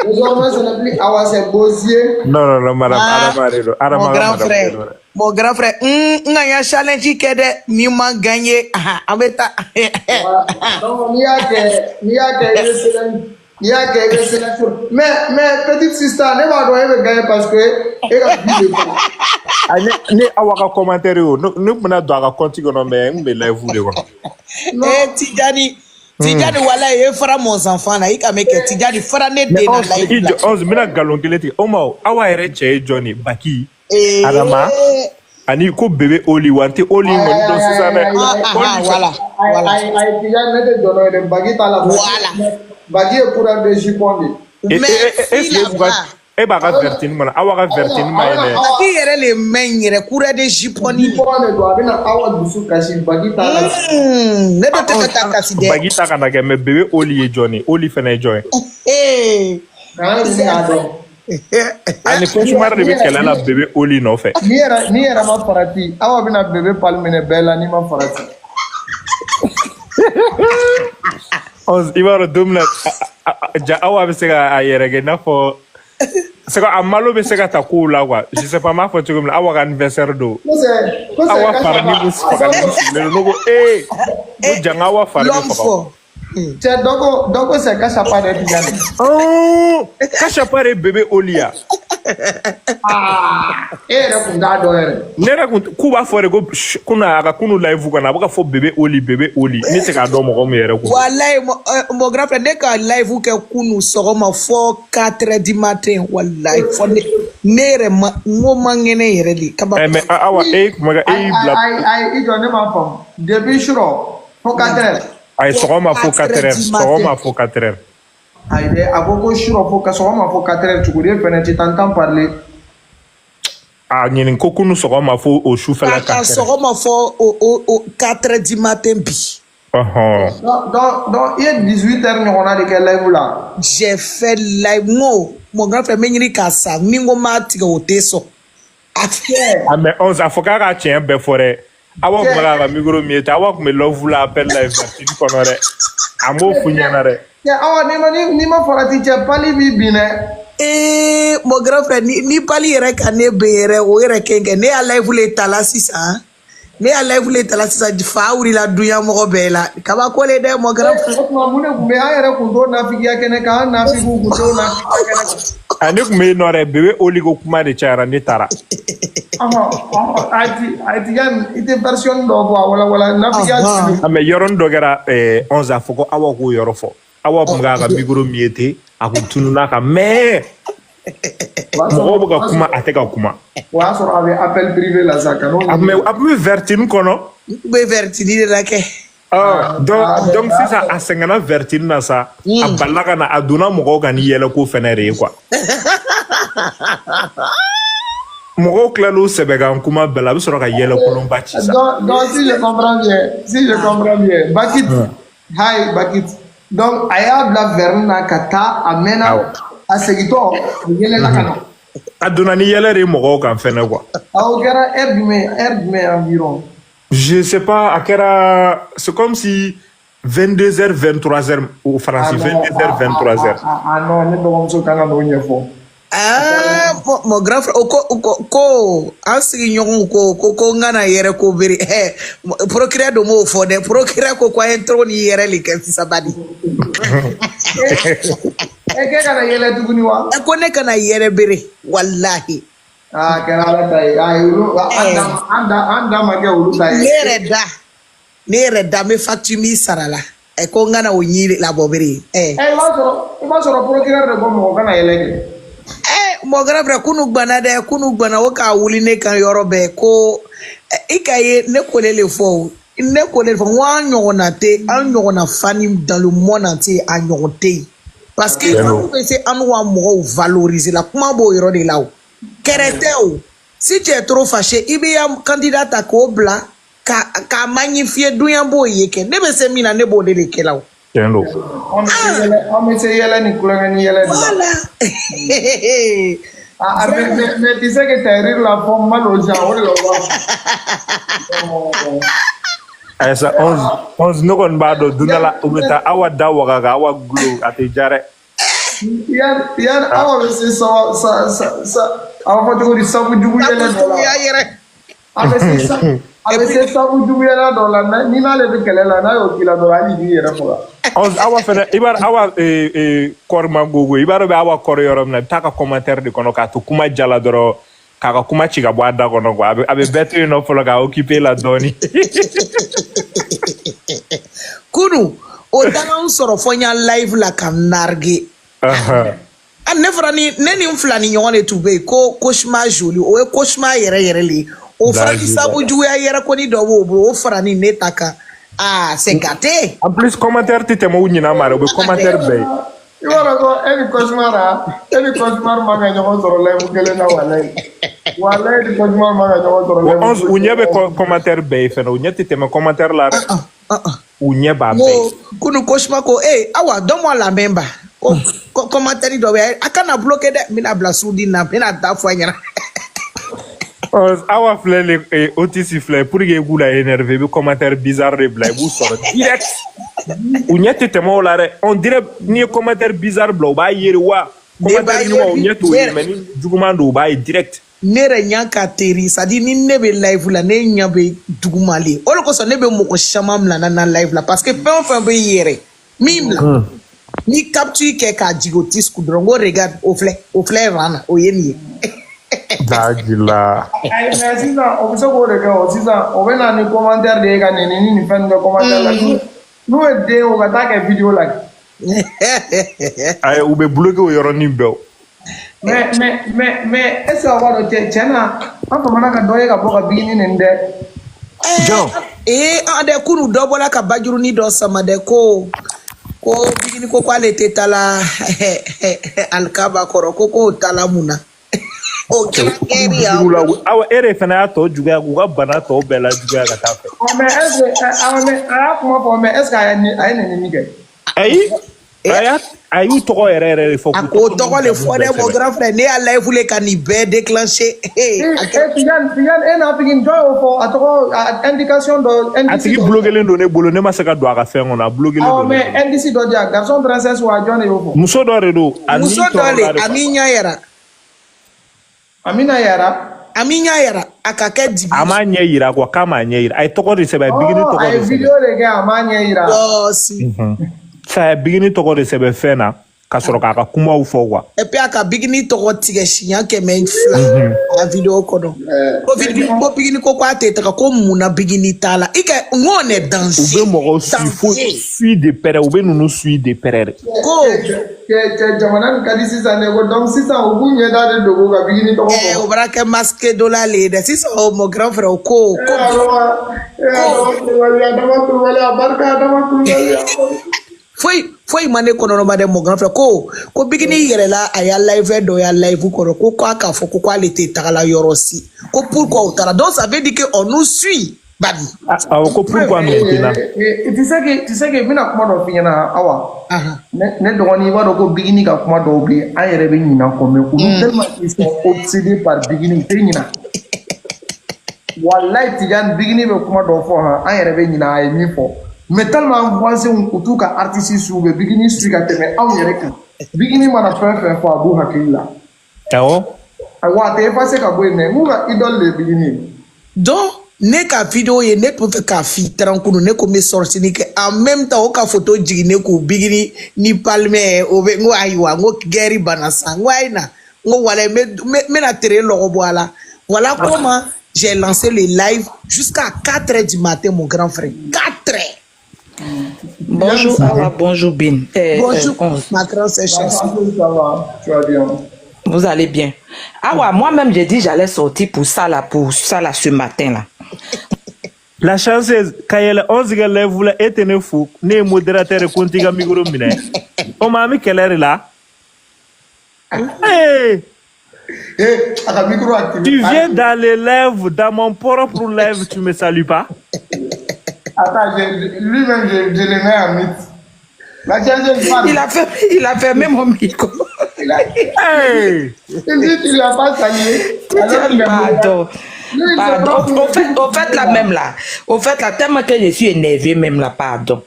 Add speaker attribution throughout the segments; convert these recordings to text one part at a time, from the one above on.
Speaker 1: Désormais, ce n'est plus Awa, c'est Bosier.
Speaker 2: Non, madame.
Speaker 3: Mon grand frère. Mon grand frère. N'a challenge qui est ni m'a gagné.
Speaker 1: Donc, il y a quelques sélections. Mais, petite sister, ne va pas gagner parce que.
Speaker 2: Ne awaka commentaire yo ne mena do aka compte ko no me ngbe live de ko
Speaker 3: Tidjani wala e fara mon enfant na ika meke Tidjani fara ne de na live la
Speaker 2: 11 mina galon geleti o ma awa ere che Johnny Baki adama ani ko bébé Oli wanti Oli ngoni do sisa ne
Speaker 3: voilà
Speaker 1: Tidjani ne te donne de Baki ta la
Speaker 3: voilà
Speaker 1: Baki est pour un jupon
Speaker 2: e ba ka vertine mana awa ka vertine ma ene
Speaker 3: Baki yere le men yere kura de jiponi
Speaker 1: jupon do abina awa dusu kashi Baki ta la
Speaker 3: ne do te ta kasi de
Speaker 2: Baki ta kana ke me bébé Oli e Johnny Oli fene join ani ko sumar de be kala la bébé Oli no fe
Speaker 1: ni era ma farati awa bina bébé palmene bella ni ma farati
Speaker 2: os ibaro dumna ja awa be sega ayere na fo c'est quoi amalo be sega ta kula quoi je sais pas ma faut tu comme awa anniversaire do awa farni mus le logo mo janga awa farni fo
Speaker 1: c'est donc c'est cacha pas de Tidjani
Speaker 2: cacha pas de bébé Olia
Speaker 1: era kunda do ere
Speaker 2: nera ku ba fo go kuna aka kunu live kana baka fo bébé Oli ni te ka do mo mo yere ko
Speaker 3: wallahi mo grand frère de ka live ke kunu so ma fo 4h du matin wallahi fo nere mo mangene yere li kaba
Speaker 2: mais awa maga bla
Speaker 1: ai donne ma femme depuis shuro fo 4h
Speaker 2: ay so ma fo 4h
Speaker 1: ai de aboko shuro fo ka so ma fo 4h tu connais fene tu t'entends parler
Speaker 2: nyinin ko kunu so ma fo o chou fela 4h
Speaker 3: so ma fo o 4h du matin bi
Speaker 1: donc il est 18h on a de quel live là
Speaker 3: j'ai fait live mon grand frère meniri kasa ningo mati go teso
Speaker 2: mais on a foka ka tien be forêt awa mara micro mieta awa me love la appel live ti konore amo funyana
Speaker 1: awa ni ma farati che pali bibine
Speaker 3: mon grand frère ni pali yere kane bere o yere kenge ne a live le talasisa ne a live le talasisa di fauri la duya mo bela kaba ko le de mon grand frère
Speaker 1: ma mune ku me ayere ku do na figi akene ka na figu ku do na akene
Speaker 2: ani ku me nore bébé Oli go kuma de chara ni tara
Speaker 1: ati yan ite version do wala na figi
Speaker 2: mais yoron dogera 11 afoko awa ko yoro fo awa mga ga micro miete akutunu naka mais mo boga kuma ateka kuma
Speaker 1: wa so ave appel privé la zaka no
Speaker 2: mais vertine kono
Speaker 3: be vertine la ke
Speaker 2: donc c'est ça a sengana vertine na sa abalaga na aduna mo ga ni yele ko fenere quoi mo klalo sebega kuma bela bi soro ka yele ko non bati ça
Speaker 1: donc si je comprends bien Bakit hi Bakit donc aya bla verna kata amena asegito yele la kana
Speaker 2: aduna ni yele re mo kan fene quoi
Speaker 1: au gara erdme environ
Speaker 2: je sais pas à quelle c'est comme si 22h 23h au français 22h 23h
Speaker 1: non ne doon so kana no nyefo
Speaker 3: mon grand frère ko asigi nyon ko ngana yere ko beri procureur do mo fo de procureur ko intro ni yere li kan sabadi
Speaker 1: ke kana yele duguni wa
Speaker 3: ko ne kana yere beri wallahi
Speaker 1: kala dai ulu anda mage ulu dai
Speaker 3: nere da me fatumi sarala ko ngana o nyiri la boberi
Speaker 1: ma soro procureur de mo kana yele
Speaker 3: mon grand frère kunu gbana o ka wuli ne kan yoro be ko ikaye ne ko le fo wa nyona te an nyona fani dans le monde entier an nyote parce que on peut c'est an wa mo valoriser la kuma bo yoro de là kereteo si tu es trop fâché ibe ya candidat à ko bla ka magnifier duyan bo yeke ne be se mina ne bo de ke là
Speaker 2: Kendo.
Speaker 1: On me yele ni kula ni yele.
Speaker 3: Voilà.
Speaker 1: Mais tu sais que t'as rire la forme mal aux gens.
Speaker 2: Esa 11 no kon bado dunala umeta awa dawa ga awa glo ate jare
Speaker 1: Yann, awa bɛ se a b'a fɔ cogo di sabu jugu yɛlɛ dɔ la. A bɛ se sabu jugu yɛlɛ dɔ la ni n'ale bɛ kɛlɛ la n'a y'o k'i la dɔrɔn hali b'i yɛrɛ faga.
Speaker 2: Awa fɛnɛ i b'a awa kɔri ma gogo i b'a dɔn bɛ awa kɔrɔ yɔrɔ min na i bɛ taa ka commentaire de kɔnɔ k'a to kuma jala dɔrɔn k'a ka kuma ci ka bɔ a da kɔnɔ quoi a bɛ bɛɛ to yen nɔ fɔlɔ k'a occuper la dɔɔni.
Speaker 3: Kunu o t'an sɔrɔ fɔ n y'a live la ka nargue. Ne fana ni n fila ni ɲɔgɔn de tun bɛ yen ko cauchemar joli o ye cauchemar yɛrɛ yɛrɛ le ye o fana ni sabu juguya yɛrɛ ko ni dɔ b'o bolo o fara ni ne ta kan c'est gâté.
Speaker 2: En plus commentaire tɛ tɛmɛ u ɲinɛ ma dɛ u bɛ commentaire bɛɛ ye.
Speaker 1: I b'a dɔn ko e ni cauchemar man ka ɲɔgɔn sɔrɔ live kelen na walayi ni cauchemar man ka ɲɔgɔn sɔrɔ live.
Speaker 2: U ɲɛ bɛ commentaire bɛɛ ye fɛnɛ u ɲɛ tɛ tɛmɛ commentaire la dɛ. U ɲɛ b'a bɛɛ ye.
Speaker 3: Kunu cauchemar ko awa donne-moi la main ba. Commentaire dɔ bɛ a kana bloquer dɛ n bɛna bila sudi na n bɛna taa fɔ a ɲɛna.
Speaker 2: Awa filɛ le Otis filɛ pour que i k'u la énerver i bɛ commentaire bizarre de bila i b'u sɔrɔ direct u ɲɛ tɛ tɛmɛ o la dɛ on dirait n'i ye commentaire bizarre bila u b'a yeri wa commentaire ɲuman u ɲɛ t'o ye mais ni juguman don u b'a ye direct. Ne
Speaker 3: yɛrɛ ɲɛ ka teri c'est à dire ni ne bɛ live la ne ɲɛ bɛ juguman le o de kosɔn ne bɛ mɔgɔ caman bila na live la parce que fɛn o fɛn bɛ yɛrɛ min bila ni capture kɛ k'a jigin o tisku dɔrɔn ko regarde o filɛ ran na o ye nin ye.
Speaker 2: Dagila.
Speaker 1: Mais sisan o bɛ se k'o de kɛ o sisan o bɛ na ni commentaire de ye ka nin fɛn kɛ commentaire la n'o ye den o ka taa kɛ video la.
Speaker 2: Ayi u bɛ bloquer o yɔrɔnin bɛɛ o.
Speaker 1: Mais est-ce que a b'a dɔn cɛ na an famana ka dɔ ye ka bɔ ka bikini nin dɛ.
Speaker 2: Jɔn.
Speaker 3: An dɛ kunu dɔ bɔra ka bajurunin dɔ sama dɛ ko bikini ko k'ale tɛ taa la alikaba kɔrɔ ko k'o taa la mun na.
Speaker 2: Awa ere fana y'a tɔ juguya k'u ka bana tɔ bɛɛ la juguya ka taa fɛ.
Speaker 1: Mais est-ce que a y'a kuma fɔ mais est-ce que a ye nenini kɛ.
Speaker 2: Ayi a y'u tɔgɔ yɛrɛ de fɔ.
Speaker 3: A ko tɔgɔ le fɔ dɛ mon grand frère ne y'a live le ka nin bɛɛ déclencher.
Speaker 1: Tidiane e n'a tigi jɔn y'o fɔ a tɔgɔ indication dɔ.
Speaker 2: A tigi bloquelen don ne bolo ne ma se ka don a ka fɛn kɔnɔ a bloquelen don.
Speaker 1: Mais indice dɔ di yan garçon princesse wa jɔn de y'o fɔ.
Speaker 2: Muso dɔ de don.
Speaker 3: Muso dɔ le Amina yɛrɛ. Amina yɛrɛ a ka kɛ dibi.
Speaker 2: A m'a ɲɛ yira quoi k'a m'a ɲɛ yira a ye tɔgɔ de sɛbɛn bikini tɔgɔ de sɛbɛn.
Speaker 1: A ye video de kɛ a m'a ɲɛ yira.
Speaker 3: Si.
Speaker 2: Ça bikini tɔgɔ de sɛbɛn fɛn na ka sɔrɔ k'a ka kumaw fɔ quoi.
Speaker 3: Et puis a ka bikini tɔgɔ tigɛ siɲɛ 100 a video kɔnɔ. Ko bikini ko k'a tɛ taga ko mun na bikini t'a la i ka n ko on est danger.
Speaker 2: U bɛ mɔgɔw suit de pɛrɛ u bɛ ninnu suit de pɛrɛ de.
Speaker 3: Ko
Speaker 1: cɛ jamana nin ka di sisan dɛ ko donc sisan u b'u ɲɛ da de dogo ka bikini tɔgɔ fɔ.
Speaker 3: O bɔra kɛ masque dɔ la le ye dɛ sisan o mon grand frère ko. Foyi ma ne kɔnɔnɔba dɛ mon grand frère ko bikini yɛrɛ la a y'a live dɔ y'a live kɔrɔ ko k'a fɔ ko k'ale tɛ tagala yɔrɔ si ko pourquoi o taara donc ça veut dire que on nous suit badi.
Speaker 2: Awɔ ko pourquoi maintenant.
Speaker 1: Tu sais que n bɛna kuma dɔ f'i ɲɛna Awa. Ne dɔgɔnin i b'a dɔn ko bikini ka kuma dɔw bɛ yen an yɛrɛ bɛ ɲinɛ kɔ mais olu tellement ils sont obsédés par bikini u tɛ ɲinɛ. Walayi Tidiane bikini bɛ kuma dɔw fɔ an yɛrɛ bɛ ɲinɛ a ye min fɔ. Mais tellement voisins u t'u ka artiste su bɛ bikini su ka tɛmɛ anw yɛrɛ kan bikini mana fɛn fɛn fɔ a b'u hakili la.
Speaker 2: Awɔ.
Speaker 1: Wa a tɛ effacer ka bɔ yen mais n b'u ka idole de bikini.
Speaker 3: Donc ne ka video ye ne tun fɛ k'a f'i tarankunu ne ko n bɛ sortini kɛ en même temps o ka photo jigin ne k'u bikini ni palme o bɛ n ko ayiwa n ko gɛri banna sa n ko ayi na n ko wala n bɛna tere lɔgɔ bɔ a la voilà comment j'ai lancé le live jusqu'à 4h du matin mon grand frère 4h.
Speaker 4: Bonjour Awa, bonjour Bin.
Speaker 3: Bonjour ma grande sœur.
Speaker 1: Ça va, tu vas bien.
Speaker 4: Vous allez bien. Awa, moi-même j'ai dit j'allais sortir pour ça là ce matin là.
Speaker 2: La chanceuse kayele 11 gele vula etene fou ne modérateur kontiga micro mine. O mami kelere là. Hey! Tu viens dans les lèvres, dans mon propre lèvre, tu me salues pas?
Speaker 1: Attends, lui-même, je le mets en mythe. La chanceuse
Speaker 4: il a fermé mon micro.
Speaker 2: Hey!
Speaker 1: Il dit qu'il n'a pas salué.
Speaker 4: Pardon. Au fait, là même là. Au fait, là, tellement que je suis énervé même là, pardon.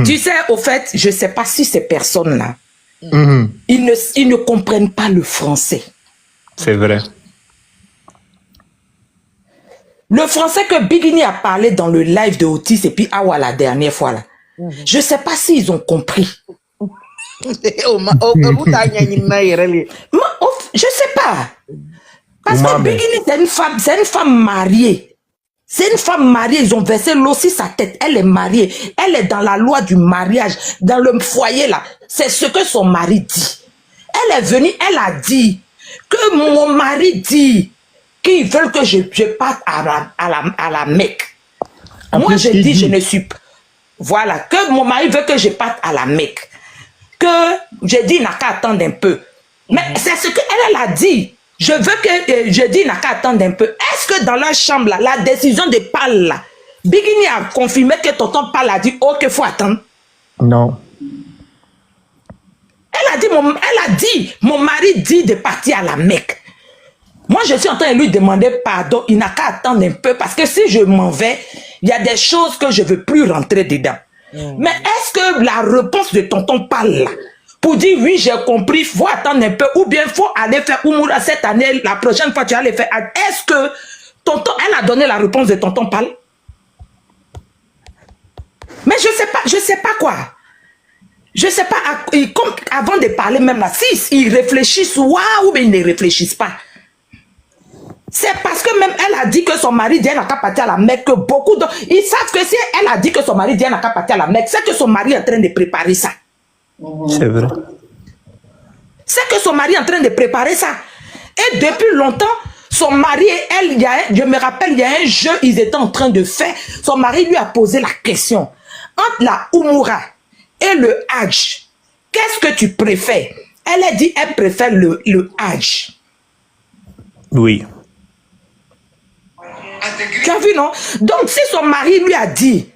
Speaker 4: Tu sais, au fait, je sais pas si ces personnes-là, Ils ne comprennent pas le français.
Speaker 2: C'est vrai.
Speaker 4: Le français que Bigini a parlé dans le live de Otis et puis Awa la dernière fois là. Je ne sais pas s'ils ont compris.
Speaker 3: Je
Speaker 4: sais pas. Parce que Bigini, c'est une femme mariée. C'est une femme mariée. Ils ont versé l'eau sur sa tête. Elle est mariée. Elle est dans la loi du mariage. Dans le foyer là. C'est ce que son mari dit. Elle est venue, elle a dit que mon mari dit qu'ils veulent que je parte à la Mecque. Moi, je dis, je ne suis pas. Voilà, que mon mari veut que je parte à la Mecque. Que je dis, il n'a qu'à attendre un peu. Mais c'est ce qu'elle a dit. Je veux que, je dis, il n'a qu'à attendre un peu. Est-ce que dans leur chambre, là, la décision de Pal, là, Bigini a confirmé que tonton Pal a dit, ok, il faut attendre?
Speaker 2: Non.
Speaker 4: Elle a dit, mon mari dit de partir à la Mecque. Moi, je suis en train de lui demander pardon. Il n'a qu'à attendre un peu parce que si je m'en vais, il y a des choses que je ne veux plus rentrer dedans. Mais est-ce que la réponse de tonton Pal là, pour dire oui, j'ai compris, il faut attendre un peu, ou bien il faut aller faire Oumoura cette année, la prochaine fois tu vas aller faire. Est-ce que tonton, elle a donné la réponse de tonton Pal? Mais je sais pas quoi. Je sais pas, comme avant de parler même là, si ils réfléchissent, waouh, ou bien ils ne réfléchissent pas. C'est parce que même elle a dit que son mari dit n'a qu'à partir à la Mecque, que beaucoup d'autres, ils savent que si elle a dit que son mari dit n'a qu'à partir à la Mecque, c'est que son mari est en train de préparer ça.
Speaker 2: C'est vrai.
Speaker 4: C'est que son mari est en train de préparer ça. Et depuis longtemps, son mari et elle, je me rappelle, il y a un jeu ils étaient en train de faire. Son mari lui a posé la question. Entre la Oumoura et le Hajj, qu'est-ce que tu préfères? Elle a dit elle préfère le Hajj.
Speaker 2: Oui.
Speaker 4: Tu as vu, non? Donc, si son mari lui a dit,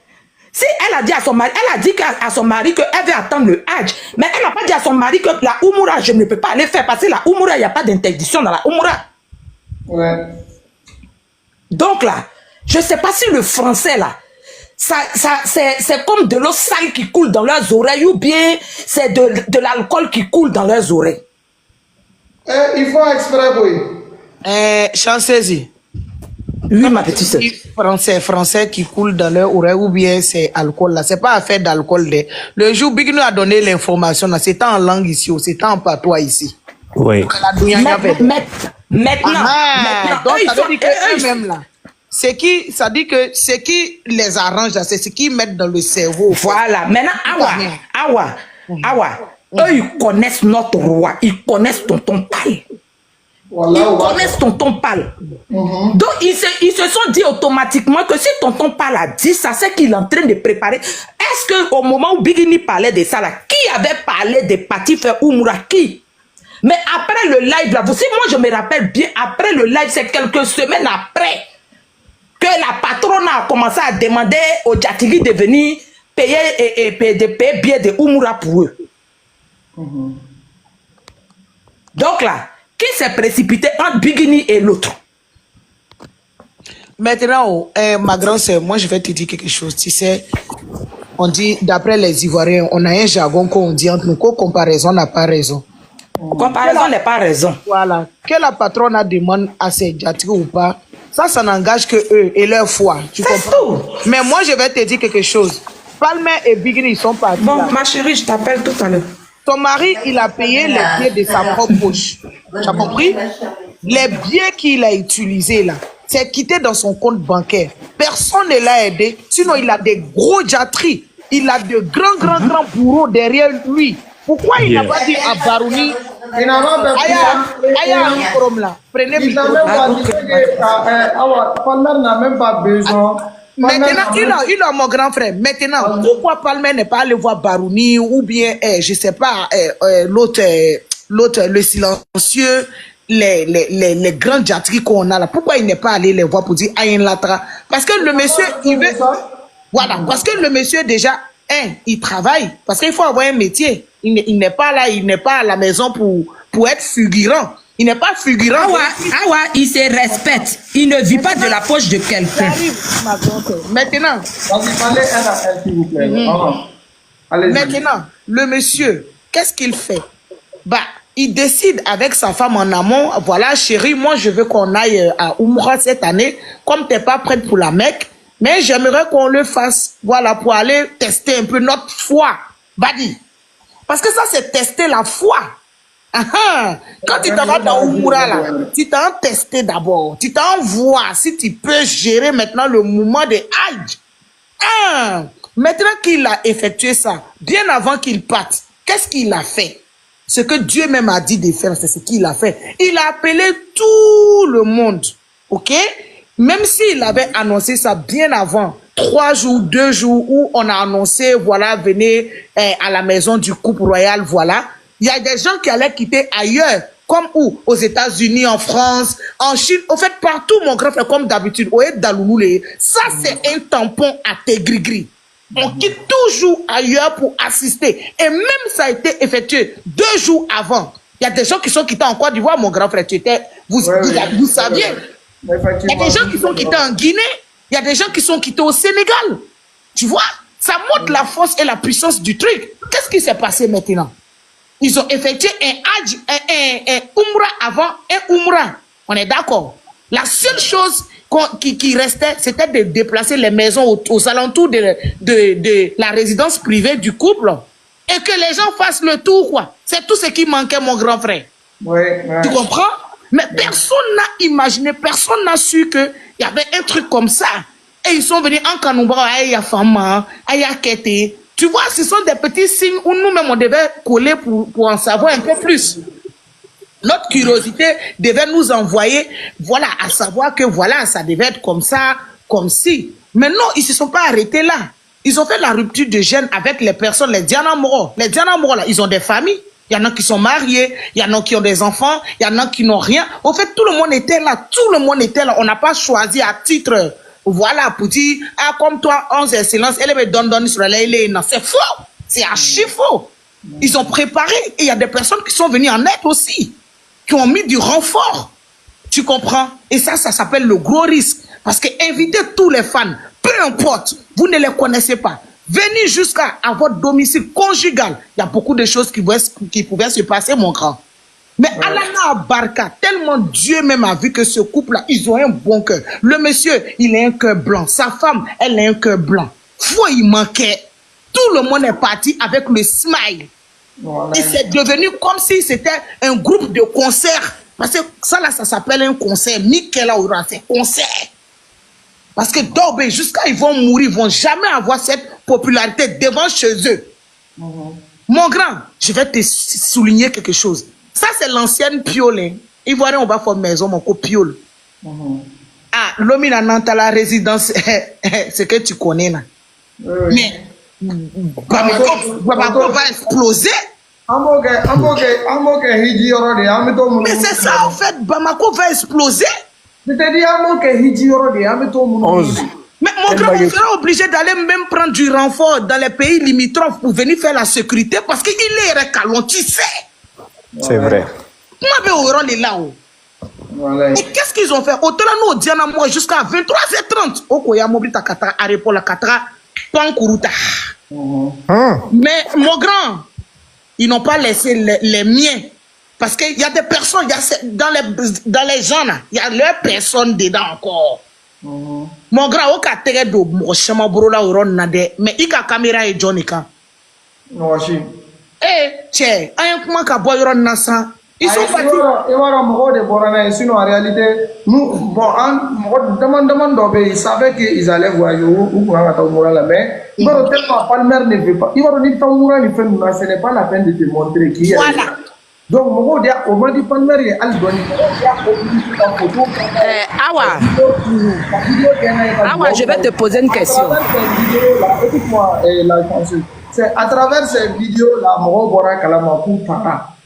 Speaker 4: si elle a dit à son mari, elle a dit à son mari qu'elle veut attendre le Hajj, mais elle n'a pas dit à son mari que la Oumoura, je ne peux pas aller faire, parce que la Oumoura, il n'y a pas d'interdiction dans la Oumoura. Ouais. Donc là, je ne sais pas si le français là, c'est comme de l'eau sale qui coule dans leurs oreilles ou bien c'est de l'alcool qui coule dans leurs oreilles.
Speaker 1: Il faut exprès, oui.
Speaker 3: Chanceuse.
Speaker 4: Oui, ma petite soeur.
Speaker 3: Français qui coule dans leur oreille ou bien c'est alcool là. C'est pas affaire d'alcool. Le jour où Bigino a donné l'information, c'était en langue ici, c'était en patois ici.
Speaker 2: Oui.
Speaker 4: Maintenant,
Speaker 3: donc ça veut dire que eux-mêmes là, ça dit que ce qui les arrange là, c'est ce qu'ils mettent dans le cerveau.
Speaker 4: Voilà. Maintenant, Awa, eux ils connaissent notre roi, ils connaissent tonton Pal. Ils connaissent tonton Pal. Donc ils se sont dit automatiquement que si tonton Pal a dit ça, c'est qu'il est en train de préparer. Est-ce que au moment où Bigini parlait de ça là, qui avait parlé de partir faire Oumoura? Qui? Mais après le live là, vous savez, moi je me rappelle bien, après le live, c'est quelques semaines après que la patronne a commencé à demander aux Djatigi de venir payer payer bien de Oumoura pour eux. Donc là, qui s'est précipité entre Bigini et l'autre?
Speaker 3: Maintenant, ma grande sœur, moi je vais te dire quelque chose. Tu sais, on dit, d'après les Ivoiriens, on a un jargon qu'on dit entre nous, comparaison n'a pas raison.
Speaker 4: Comparaison n'est pas raison.
Speaker 3: Voilà. Que la patronne demande à ses Djatigi ou pas, ça n'engage que eux et leur foi. Tu comprends? Mais moi je vais te dire quelque chose. Palmer et Bigini, ils sont partis.
Speaker 4: Bon,
Speaker 3: là.
Speaker 4: ma chérie, je t'appelle tout à l'heure.
Speaker 3: Ton mari, il a payé les billets de sa propre poche. Tu as compris? Les billets qu'il a utilisés là, c'est quitté dans son compte bancaire. Personne ne l'a aidé. Sinon, il a des gros jatteries. Il a de grands bourreaux derrière lui. Pourquoi il n'a pas dit à Barouni?
Speaker 1: Il n'a même pas besoin.
Speaker 3: Maintenant, il a mon grand frère. Maintenant, pourquoi Palmer n'est pas allé voir Barouni ou bien, je sais pas, l'autre, le silencieux, les grands jatteries qu'on a là. Pourquoi il n'est pas allé les voir pour dire Ayen Latra? Parce que le monsieur, il veut. Voilà, parce que le monsieur déjà, il travaille. Parce qu'il faut avoir un métier. Il n'est pas là, il n'est pas à la maison pour être figurant. Il n'est pas figurant.
Speaker 4: Awa, il se respecte. Il ne vit pas de la poche de quelqu'un.
Speaker 3: Maintenant, maintenant, le monsieur, qu'est-ce qu'il fait? bah, il décide avec sa femme en amont, voilà, chérie, moi, je veux qu'on aille à Umrah cette année, comme tu n'es pas prête pour la Mecque, mais j'aimerais qu'on le fasse, voilà, pour aller tester un peu notre foi, Badi. Parce que ça, c'est tester la foi. Quand tu t'en vas dans Umrah, là, tu t'en testé d'abord, tu t'en vois si tu peux gérer maintenant le mouvement de Hajj. Maintenant qu'il a effectué ça, bien avant qu'il parte, qu'est-ce qu'il a fait? Ce que Dieu même a dit de faire, c'est ce qu'il a fait. Il a appelé tout le monde, ok? Même s'il avait annoncé ça bien avant, 3 jours, 2 jours, où on a annoncé, voilà, venez à la maison du couple royal, voilà. Il y a des gens qui allaient quitter ailleurs, comme où? Aux États-Unis, en France, en Chine, au fait, partout, mon grand frère, comme d'habitude, ça, c'est un tampon à tes gris-gris. On quitte toujours ailleurs pour assister. Et même ça a été effectué 2 jours avant. Il y a des gens qui sont quittés en Côte d'Ivoire, mon grand frère, vous saviez. Il y a des gens qui sont quittés en Guinée. Il y a des gens qui sont quittés au Sénégal. Tu vois, ça montre la force et la puissance du truc. Qu'est-ce qui s'est passé maintenant? Ils ont effectué un Umrah avant un Umrah. On est d'accord. La seule chose qui restait, c'était de déplacer les maisons aux alentours de la résidence privée du couple. Et que les gens fassent le tour, quoi. C'est tout ce qui manquait, mon grand frère. Tu comprends? Mais personne n'a imaginé, personne n'a su qu'il y avait un truc comme ça. Et ils sont venus en Kanouba, il y a Fama, il y a Kete. Tu vois, ce sont des petits signes où nous-mêmes, on devait coller pour en savoir un peu plus. Notre curiosité devait nous envoyer, voilà, à savoir que voilà, ça devait être comme ça, comme si. Mais non, ils ne se sont pas arrêtés là. Ils ont fait la rupture de gêne avec les personnes, les Diana Moro. Les Diana Moro, là, ils ont des familles. Il y en a qui sont mariés, il y en a qui ont des enfants, il y en a qui n'ont rien. Au fait, tout le monde était là, tout le monde était là. On n'a pas choisi à titre, voilà, pour dire, ah, comme toi, 11 excellences, elle me donne sur la lait. Non, c'est faux. C'est archi faux. Ils ont préparé. Et il y a des personnes qui sont venues en aide aussi, qui ont mis du renfort. Tu comprends? Et ça s'appelle le gros risque. Parce que inviter tous les fans, peu importe, vous ne les connaissez pas, venez jusqu'à votre domicile conjugal. Il y a beaucoup de choses qui pouvaient se passer, mon grand. Mais Allah Barka, tellement Dieu même a vu que ce couple-là, ils ont un bon cœur. Le monsieur, il a un cœur blanc. Sa femme, elle a un cœur blanc. Foi, il manquait. Tout le monde est parti avec le smile. Et c'est devenu comme si c'était un groupe de concert. Parce que ça, là, ça s'appelle un concert. Mikel Aoura, c'est concert. Parce que Dobé, jusqu'à ils vont mourir, ils vont jamais avoir cette popularité devant chez eux. Mon grand, je vais te souligner quelque chose. Ça, c'est l'ancienne piole. Ivoirien, on va faire maison, mon copiole. Ah, l'homme dans la résidence, c'est que tu connais là. Mais Bamako va exploser. Mais c'est ça, en fait, Bamako va exploser.
Speaker 1: Mais mon
Speaker 3: grand, on sera obligé d'aller même prendre du renfort dans les pays limitrophes pour venir faire la sécurité parce qu'il est calon, tu sais.
Speaker 2: C'est vrai.
Speaker 3: Et qu'est-ce qu'ils ont fait? Autant nous, Diana, moi, jusqu'à 23h30. Okoya Mobita Katra, Arepola Katra, Pankuruta. Mais mon grand, ils n'ont pas laissé les miens. Parce qu'il y a des personnes, dans les gens là, il y a leurs personnes dedans encore. Mon grand, au cas de mon chemin brola ou ronade, mais il y a caméra et Johnny Kan. Eh, tiens, comment qu'à boire ron nasa? Ils sont partis.
Speaker 1: Sinon, en réalité, nous, bon, ils savaient qu'ils allaient voyager ou la mais tellement Palmer ne veut pas. Ce n'est pas la peine de te montrer qui est. Voilà. Donc, on m'a dit Palmer est Aldoni.
Speaker 4: Awa, je vais te poser une question.
Speaker 1: Écoute-moi, c'est à travers ces vidéos-là,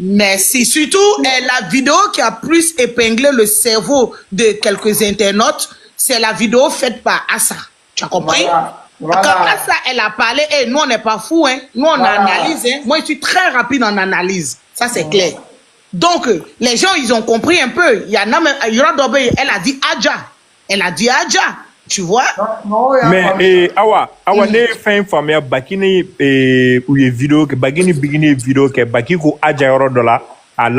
Speaker 3: merci. Surtout la vidéo qui a plus épinglé le cerveau de quelques internautes, c'est la vidéo faite par Assa. Tu as compris? Voilà. Quand Assa, elle a parlé, et nous on n'est pas fous, hein. Nous on analyse, hein. Moi je suis très rapide en analyse. Ça c'est clair. Donc, les gens, ils ont compris un peu. Il y en a même, elle a dit Adja. Elle a dit Adja. Tu vois?
Speaker 2: Mais awa ne fin famille bakini ou vidéo que bagini bigini vidéo que bakiko aja yoro dola à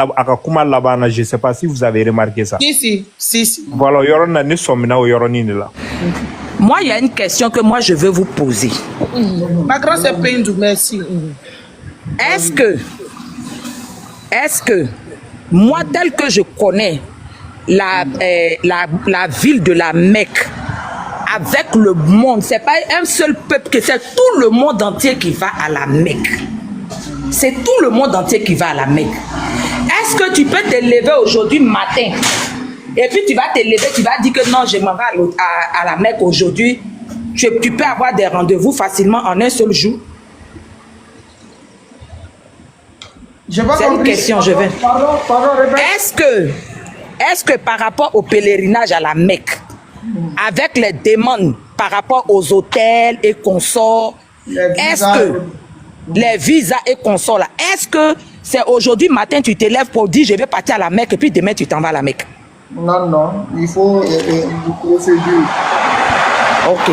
Speaker 2: kuma labana, je sais pas si vous avez remarqué ça.
Speaker 3: Si.
Speaker 2: Voilà, yoro na ne somina o yoro ni là.
Speaker 4: Moi, il y a une question que moi je veux vous poser.
Speaker 3: Ma grande c'est Pendou, merci.
Speaker 4: Est-ce que moi, tel que je connais la ville de la Mecque, avec le monde, c'est pas un seul peuple, que c'est tout le monde entier qui va à la Mecque. C'est tout le monde entier qui va à la Mecque. Est-ce que tu peux te lever aujourd'hui matin et puis tu vas te lever, tu vas dire que non, je m'en vais à la Mecque aujourd'hui. Tu peux avoir des rendez-vous facilement en un seul jour. C'est une question, je vais. Est-ce que par rapport au pèlerinage à la Mecque, avec les demandes par rapport aux hôtels et consorts, est-ce que les visas et consorts là, est-ce que c'est aujourd'hui matin tu te lèves pour dire je vais partir à la Mecque et puis demain tu t'en vas à la Mecque?
Speaker 1: Non, il faut une procédure.
Speaker 4: Ok.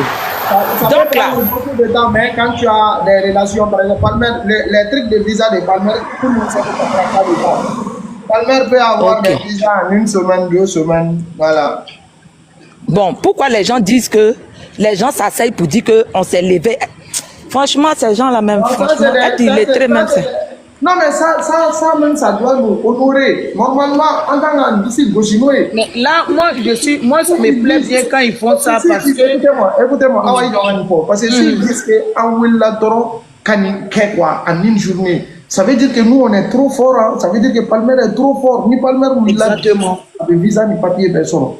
Speaker 1: Ça donc là, beaucoup de temps, mais quand tu as des relations, par exemple, les trucs de visa de Palmer, tout le monde sait que ça ne prend pas de temps. Palmer peut avoir des visas en 1 semaine, 2 semaines, voilà.
Speaker 4: Bon, pourquoi les gens disent que les gens s'asseyent pour dire qu'on s'est levé? Franchement, ces gens-là même, franchement, il est très même ça.
Speaker 1: Non, mais ça même, ça doit nous honorer. Normalement, en tant que gauchinois.
Speaker 3: Mais là, moi, ça me plaît bien quand ils font ça parce que.
Speaker 1: Écoutez-moi, parce que s'ils disent qu'en Willadoro, en une journée, ça veut dire que nous, on est trop fort. Hein? Ça veut dire que Palmer est trop fort. Ni Palmer, ni
Speaker 3: exactement.
Speaker 1: Le visa, ni papier, personne.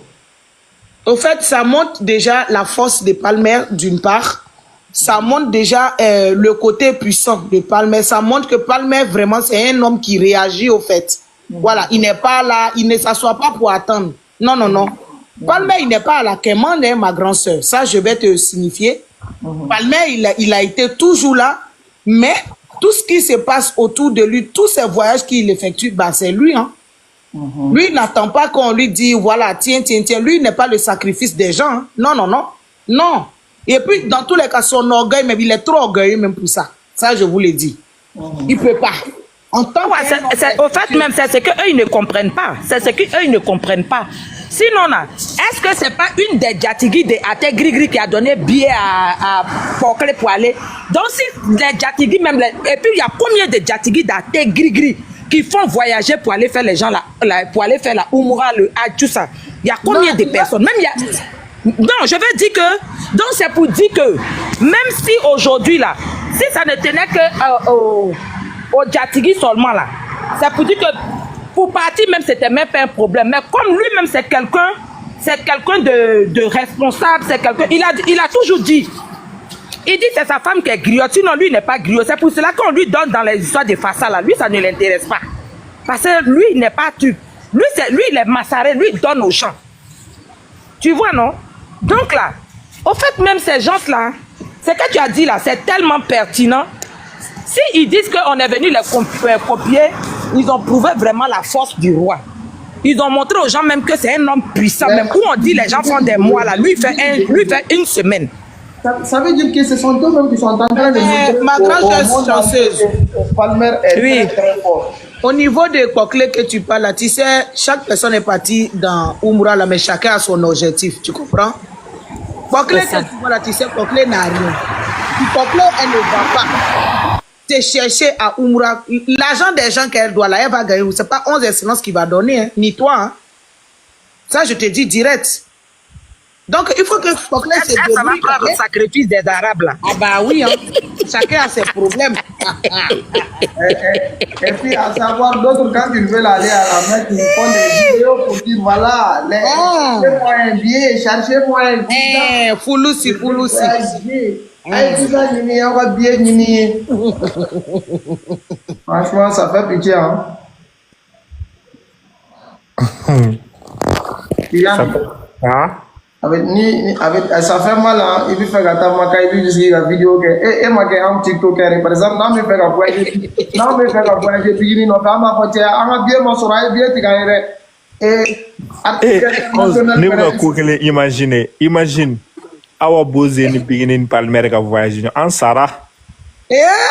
Speaker 3: Au fait, ça montre déjà la force de Palmer, d'une part. Ça montre déjà le côté puissant de Palmer. Ça montre que Palmer, vraiment, c'est un homme qui réagit au fait. Voilà, il n'est pas là, il ne s'assoit pas pour attendre. Non. Palmer, il n'est pas à la commande, hein, ma grande sœur. Ça, je vais te signifier. Palmer, il a été toujours là, mais tout ce qui se passe autour de lui, tous ces voyages qu'il effectue, bah, c'est lui. Hein. Lui, il n'attend pas qu'on lui dise, voilà, tiens. Lui, il n'est pas le sacrifice des gens. Hein. Non. Et puis, dans tous les cas, son orgueil, mais il est trop orgueilleux même pour ça. Ça, je vous l'ai dit. Il ne peut pas.
Speaker 4: Au fait, même, c'est ce qu'eux, ils ne comprennent pas. C'est ce qu'eux, ils ne comprennent pas. Sinon, est-ce que ce n'est pas une des Djatigi de Ate Grigri qui a donné billet à Pokle pour aller? Donc, si les Djatigi, même, et puis, il y a combien de Djatigi d'Ate Grigri qui font voyager pour aller faire les gens là, pour aller faire la Oumoura, le Hajj, tout ça? Il y a combien de personnes? Même il y a. Non, je veux dire que, donc c'est pour dire que, même si aujourd'hui là, si ça ne tenait que au Djatigi seulement là, c'est pour dire que pour partir même c'était même pas un problème. Mais comme lui-même c'est quelqu'un de responsable, c'est quelqu'un, il a toujours dit, il dit c'est sa femme qui est griotte, sinon lui il n'est pas griot. C'est pour cela qu'on lui donne dans les histoires de Fassa là, lui ça ne l'intéresse pas. Parce que lui il n'est pas tu. Lui il est massaré, lui il donne aux gens. Tu vois non? Donc là, au fait même ces gens-là, ce que tu as dit là, c'est tellement pertinent. S'ils disent qu'on est venu les copier, ils ont prouvé vraiment la force du roi. Ils ont montré aux gens même que c'est un homme puissant. Même où on dit les gens font des mois là, lui fait 1 semaine.
Speaker 1: Ça veut dire que ce sont eux-mêmes qui sont en train de montrer
Speaker 3: ma grande chanceuse.
Speaker 1: Palmer est très fort.
Speaker 3: Au niveau de Pokle que tu parles là, tu sais, chaque personne est partie dans Oumoura là, mais chacun a son objectif, tu comprends? Pokle que tu vois là, tu sais, Pokle n'a rien. Pokle, elle ne va pas te chercher à Oumoura. L'argent des gens qu'elle doit là, elle va gagner. C'est pas 11 excellences qui va donner, hein, ni toi. Hein. Ça, je te dis direct. Donc, il faut que Pokle se débrouille.
Speaker 4: Ça va prendre le sacrifice des Arabes là.
Speaker 3: Ah bah oui, hein. Chacun a ses problèmes.
Speaker 1: Et puis, à savoir, d'autres, quand ils veulent aller à la Mecque, ils font des vidéos pour dire, voilà, cherchez-moi un billet, cherchez-moi un billet.
Speaker 3: Fouloussi.
Speaker 1: Franchement, ça fait pitié, hein. Ça fait mal, hein. Il fait la vidéo et ma un TikTok, par exemple, non, mais faire voyager, puis non,
Speaker 2: imagine Awa Bosé ni Bigini ni Palmer ka voyage en Sarah.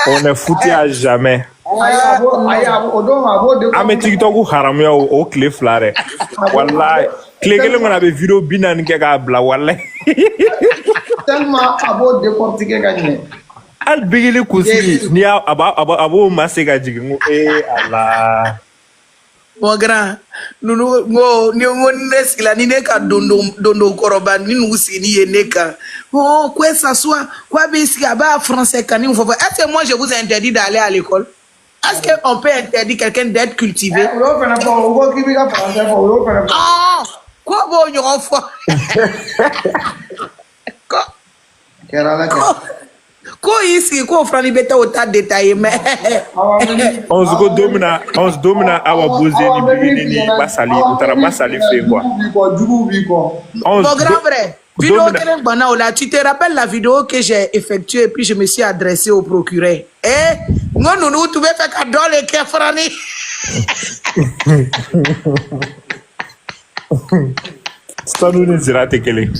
Speaker 2: On est foutu à jamais. Ame TikTok ou haram ya o clé flare. Wallahi. Clé que on avait vidéo binan ke ga bla wallahi.
Speaker 1: Tellement abo décortiquer gagné.
Speaker 2: Al Bigini kusi ni abo masega jigu Allah.
Speaker 3: Mon grand, nous là ni neka dondo koroban ni nous si ni neka. Oh quoi ça soit quoi bisi aba français kani faut. Est-ce que moi je vous interdis d'aller à l'école? Est-ce qu'on peut interdire quelqu'un d'être cultivé? Ah, quoi bon y aura fois? Quoi ici quoi frani beta au tas détaillé mais
Speaker 2: on se domina Awa Bosé ni Bigini ni Masali utara Masali fait quoi
Speaker 3: mon grand frère vidéo que bana là tu te rappelles la vidéo que j'ai effectuée et puis je me suis adressé au procureur nous tu veux faire cadeau les que frani
Speaker 2: ça nous ne sera tekele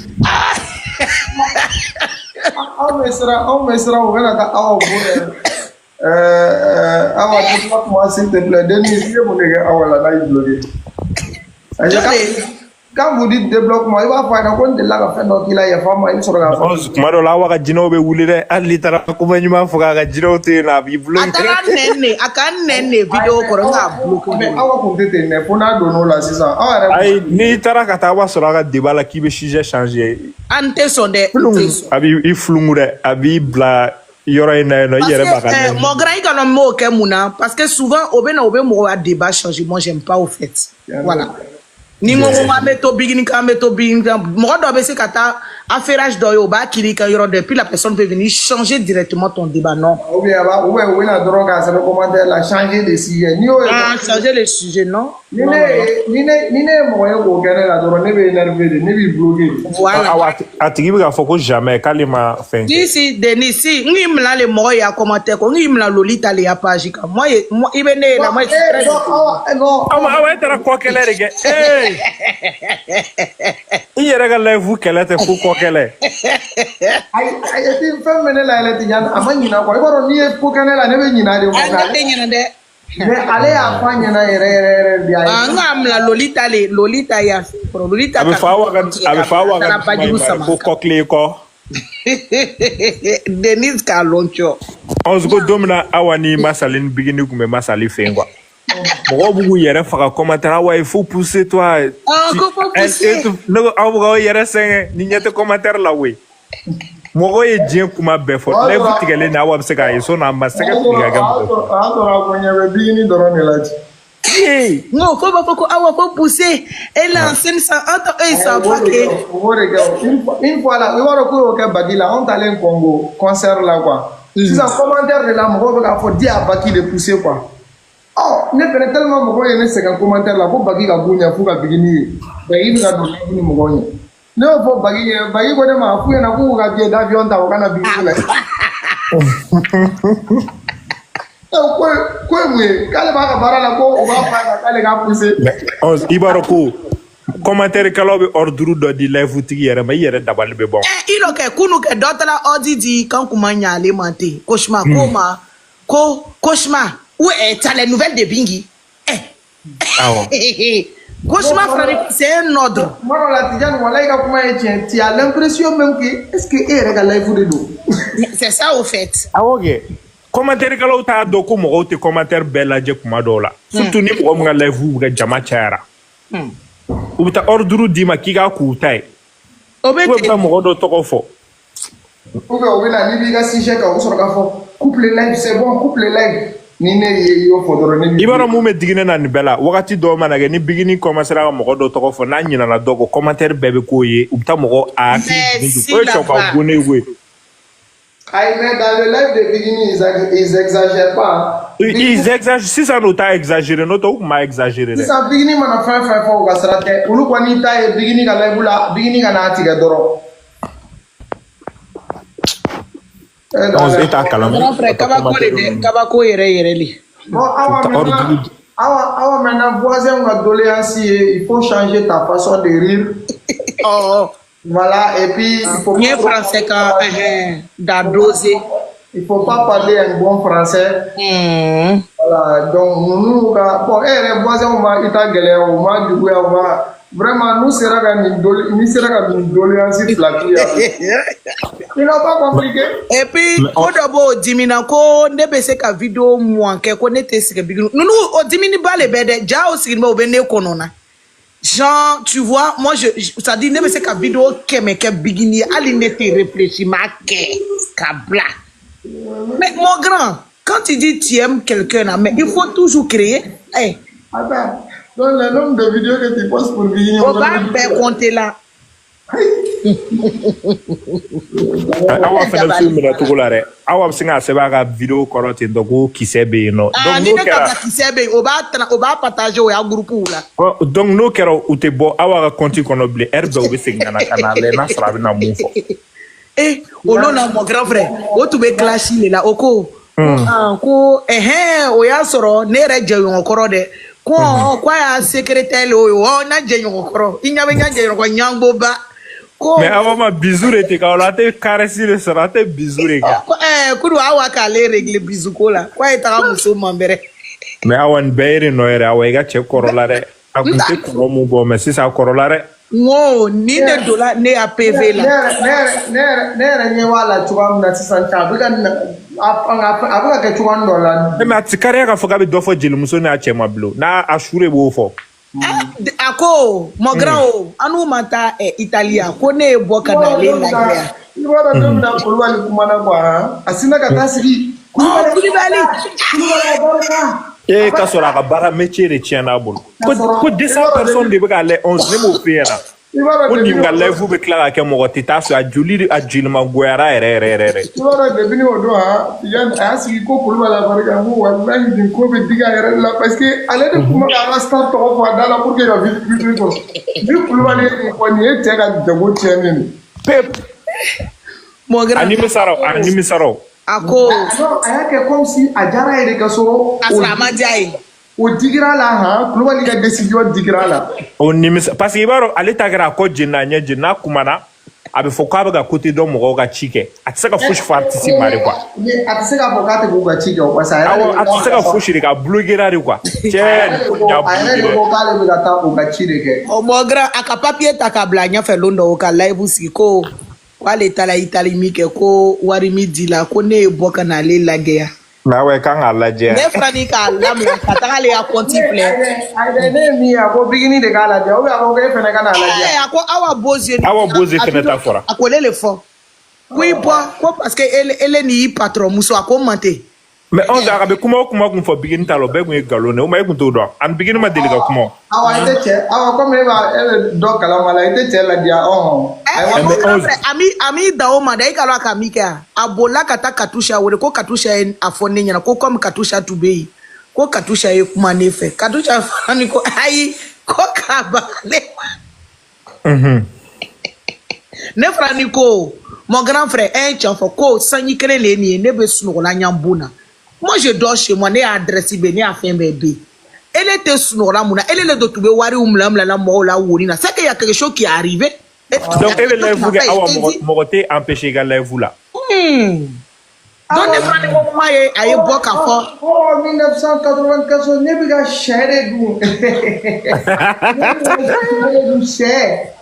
Speaker 1: On me sera on va la Awa Awa moi s'il te plaît Denis je mon gars Awa là il bloqué. Quand vous dites débloquement, il va faire un compte de la fin donc il a ya femme il sera là.
Speaker 2: Maro la wa jino be wulire ali tara ko nyuma fuka ga jino te na bi bloqué.
Speaker 3: Akan nene vidéo ko nga bloqué.
Speaker 1: Mais Awa ko tete ne pona dono la c'est ça.
Speaker 2: Ay ni tara ka ta wa sura ga debala ki be sujet changer.
Speaker 3: Ante sonde.
Speaker 2: Abi i flungure abi bla yoro ina no yere bakane.
Speaker 3: Mon grand il quand mo ke muna parce que souvent obe mo a débat changer moi j'aime pas au fait. Voilà. Ni mo meto bigini mo do be se kata affairage do yo ba kiri ka yoro depuis la personne peut venir changer directement ton débat non
Speaker 1: ou bien ouais la drogue ça le commentaire la changer de sujet ni
Speaker 3: changer le sujet non
Speaker 1: ni ne mo yo gagner la drogue ne be énervé ne be bloqué
Speaker 3: voilà
Speaker 2: atigi bi ka foko jamais kalima fin
Speaker 3: si Denis si ngim la le mo ya commentaire ko ngim la lolita le ya page ka moi ibene la moi
Speaker 1: non
Speaker 2: awa tara ko kele rege yere ga live kele te ko kele
Speaker 1: ay ti femme ne la ele ti yan amanyina ko ibaro ni ko kele la ne be nyina de ko
Speaker 3: ka de
Speaker 1: mais allez afanya na ere dia
Speaker 3: ngam la lolita ya lolita
Speaker 2: abi fawa ga ko kle ko
Speaker 3: Denis Kaloncho
Speaker 2: on se go domina awani masalin Bigini gume masali fengwa mo bugu yere faka commentaire wa il faut pousser toi
Speaker 3: comment pousser
Speaker 2: no awu yere sen ni nyete commentaire la we mo ye dien kuma befo le vous tigele na wa bseka yeso na maseka tiga ga mo
Speaker 1: adora ko nyabe Bigini doro ne lati
Speaker 3: non faut pas awa faut pousser et l'ancienne ça entre eux ça pas que
Speaker 1: une fois là il va ko ke Bagila on allait en Congo concert là quoi si ça commentaire de la mo va faut dire à Baki de pousser quoi. Oh, ne prenez tellement mon goye ne second commentaire là pour Bagi ga bunya fu ga Bigini ba yi ga do ni mo goye ne faut Bagi ko ne ma fu na ku ga je d'avion ta ko na Bigini la ko mwe kale ba ga bara la ko ba fa kale ga pousser
Speaker 2: ibaro ko commentaire kala be ordre do di live tigi yere ma yere dabal be bon
Speaker 3: ilo ke kunu ke dotala odidi kan kuma nyale mate koshma koma ko koshma. Où est les nouvelles de Bingi? Cauchemar, c'est un ordre.
Speaker 1: Moi, tu as l'impression même que est-ce que est regarde de dos.
Speaker 3: C'est ça au fait.
Speaker 2: Ah ok. Commentaire que l'autre a do comme autre commentaire bella je kuma dola. Surtout ni mo nga live ga jama chara. Ou ta ordre di ma kiga ku tai. Obete mo do to ko fo.
Speaker 1: Ou bien na ni biga si cheka o so ga fo. Coupe le live c'est bon, coupe le live.
Speaker 2: Ibara mu me digine na ni bela wakati do manage ni Bigini commencer à mo do to ko fo na nyina na dogo commentaire bebe ko ye ubta mo a ti ko cho ka gune we
Speaker 1: ay mais dans le live de Bigini ils exagèrent pas
Speaker 2: ils exagèrent si ça no ta exagéré no to ma exagéré
Speaker 1: si ça Bigini mana fa fo ga sarate ulu ko ni ta Bigini ga live la Bigini ga na ti ga doro
Speaker 2: on se ta calme
Speaker 3: kabako yere li
Speaker 1: awa maintenant voisin ga doléance il faut changer ta façon de rire
Speaker 3: oh
Speaker 1: Voilà, et puis il faut
Speaker 3: Bien français quand d'adosé.
Speaker 1: il faut pas parler un bon français. Voilà, donc nous, bon, les voisins, on va étaler, on va du coup, on va vraiment, nous sera une doléance flattée. Il n'a pas compliqué.
Speaker 3: Et puis, au d'abord, Diminako, ne baisse qu'à vidéo, moi, qu'elle connaît ce que nous, au Dimini pas les bêtes, déjà aussi, mais au béné konona. Genre, tu vois, moi, ça dit, ne baisse qu'à vidéo, qu'elle bigini, allez, te réfléchir, ma kabla. Mais mon grand, quand tu dis tu aimes quelqu'un, mais il faut toujours créer. Hey.
Speaker 1: Attends, donc le nombre de vidéos que tu postes pour Bigini,
Speaker 3: on va faire compter là.
Speaker 2: Awa fana su mina tugu la dɛ awa bɛ se ka sɛbɛn a ka video kɔrɔ ten tɔ ko kisɛ bɛ yen nɔ
Speaker 3: ni ne ka kisɛ bɛ yen o b'a partager o y'a groupe la
Speaker 2: donc n'o kɛra u tɛ bɔ awa ka compte kɔnɔ bilen heure bɛɛ u bɛ segin ka na lajɛ n'a sɔrɔ a bɛ na mun fɔ
Speaker 3: olu na mon grand frère o tun bɛ classe le la o ko ko o y'a sɔrɔ ne yɛrɛ jɛɲɔgɔn kɔrɔ dɛ ko ko a y'a secrétaire o ye na jɛɲɔgɔn kɔrɔ i ɲɛ bɛ n ka jɛɲɔgɔn ɲangoba.
Speaker 2: Mais avant ma bisou était quand on a été caressé le soir, on a été bisou les gars.
Speaker 3: Kudu awa kale régler bisou kola. Quoi est à muso mambere.
Speaker 2: Mais awan beire noere awa ega che korolare. Akunte koromu bo mais c'est ça korolare.
Speaker 3: Wow, ni de dollar ne a PV là.
Speaker 1: Ne nyewala tuam na sisanta bukan abuka ke tuam dollar.
Speaker 2: Mais atikare ka foka be dofo jelimuso na che mablo. Na ashure bo fo.
Speaker 3: Ako mon grand o anu mata Italia ko ne boka na le la ya
Speaker 1: ni wala ndo na kulwali kumana kwa asina ka tasiri
Speaker 3: kulibali
Speaker 2: ka sora ka bara métier de tiena bol ko 200 personnes de ba le 11 ne mo fiera ko ni nga level be klara ke mo tita so a julima goyara ere
Speaker 1: ni wala de bini odo ha yan asiki ko kulwala baraka mo wallahi din ko be diga ere la parce que ale de kuma ka start to ko dala pour que la vie ko ni kulwali ko ni te ka jago tienen
Speaker 2: pep
Speaker 3: mo grand
Speaker 2: anime saro
Speaker 3: ako
Speaker 1: non ayake comme si ajara ere ka so
Speaker 3: asama jai
Speaker 1: o digira la ha kulwali ka décision digira la
Speaker 2: o nimisa parce que ibaro ale tagra ko jinna nya jinna kumana abe fo ka ba côté do mo ga chike atsaka fush participer mari quoi
Speaker 1: mais atsaka fo ka te go ga chike o pasa
Speaker 2: atsaka fush ri ka bloguera ri quoi che
Speaker 1: ya ko ka le ga ta o ga chike
Speaker 3: o mo grand aka papier takabla nya fe londo o ka live siko wale tala Italie mi ke ko wari mi dila ko ne boka na le lagea
Speaker 2: na we kan alaje
Speaker 3: ne frani ka lamla kataka le ya contemple
Speaker 1: ai ne mi a ko bigini de kala de o ya ko ke fene kana alaje
Speaker 3: ako awa bozie
Speaker 2: fene ta fora
Speaker 3: akole le fo oui ko parce que elle ni patron muso akomante
Speaker 2: mais on a be kuma kun fo bigini talo be gun galone o ma kun to do an bigini ma deliga kuma
Speaker 1: awa ite che awa ko me ba ele do kala mala ite che la dia
Speaker 3: ami dawo ma dai kala ka mika abola kata katusha wore ko katusha afone nyana ko comme katusha tubei ko katusha e kuma nefe katusha fani ko ai ko kabale ne frani ko mon grand frère un chafo ko sanyi kene le ni ne be sunu la nyambuna. Moi je dors chez moi ne adresse be ne afin bébé elle était sunu la muna elle le do tube wari umlamla la mo la wurina c'est qu'il y a quelque chose qui est arrivé
Speaker 2: donc elle le vous awa mogote empêcher ga la vous là
Speaker 3: donc ne frani ko ma ye aye boka fo
Speaker 1: 1994 ne biga shere du shere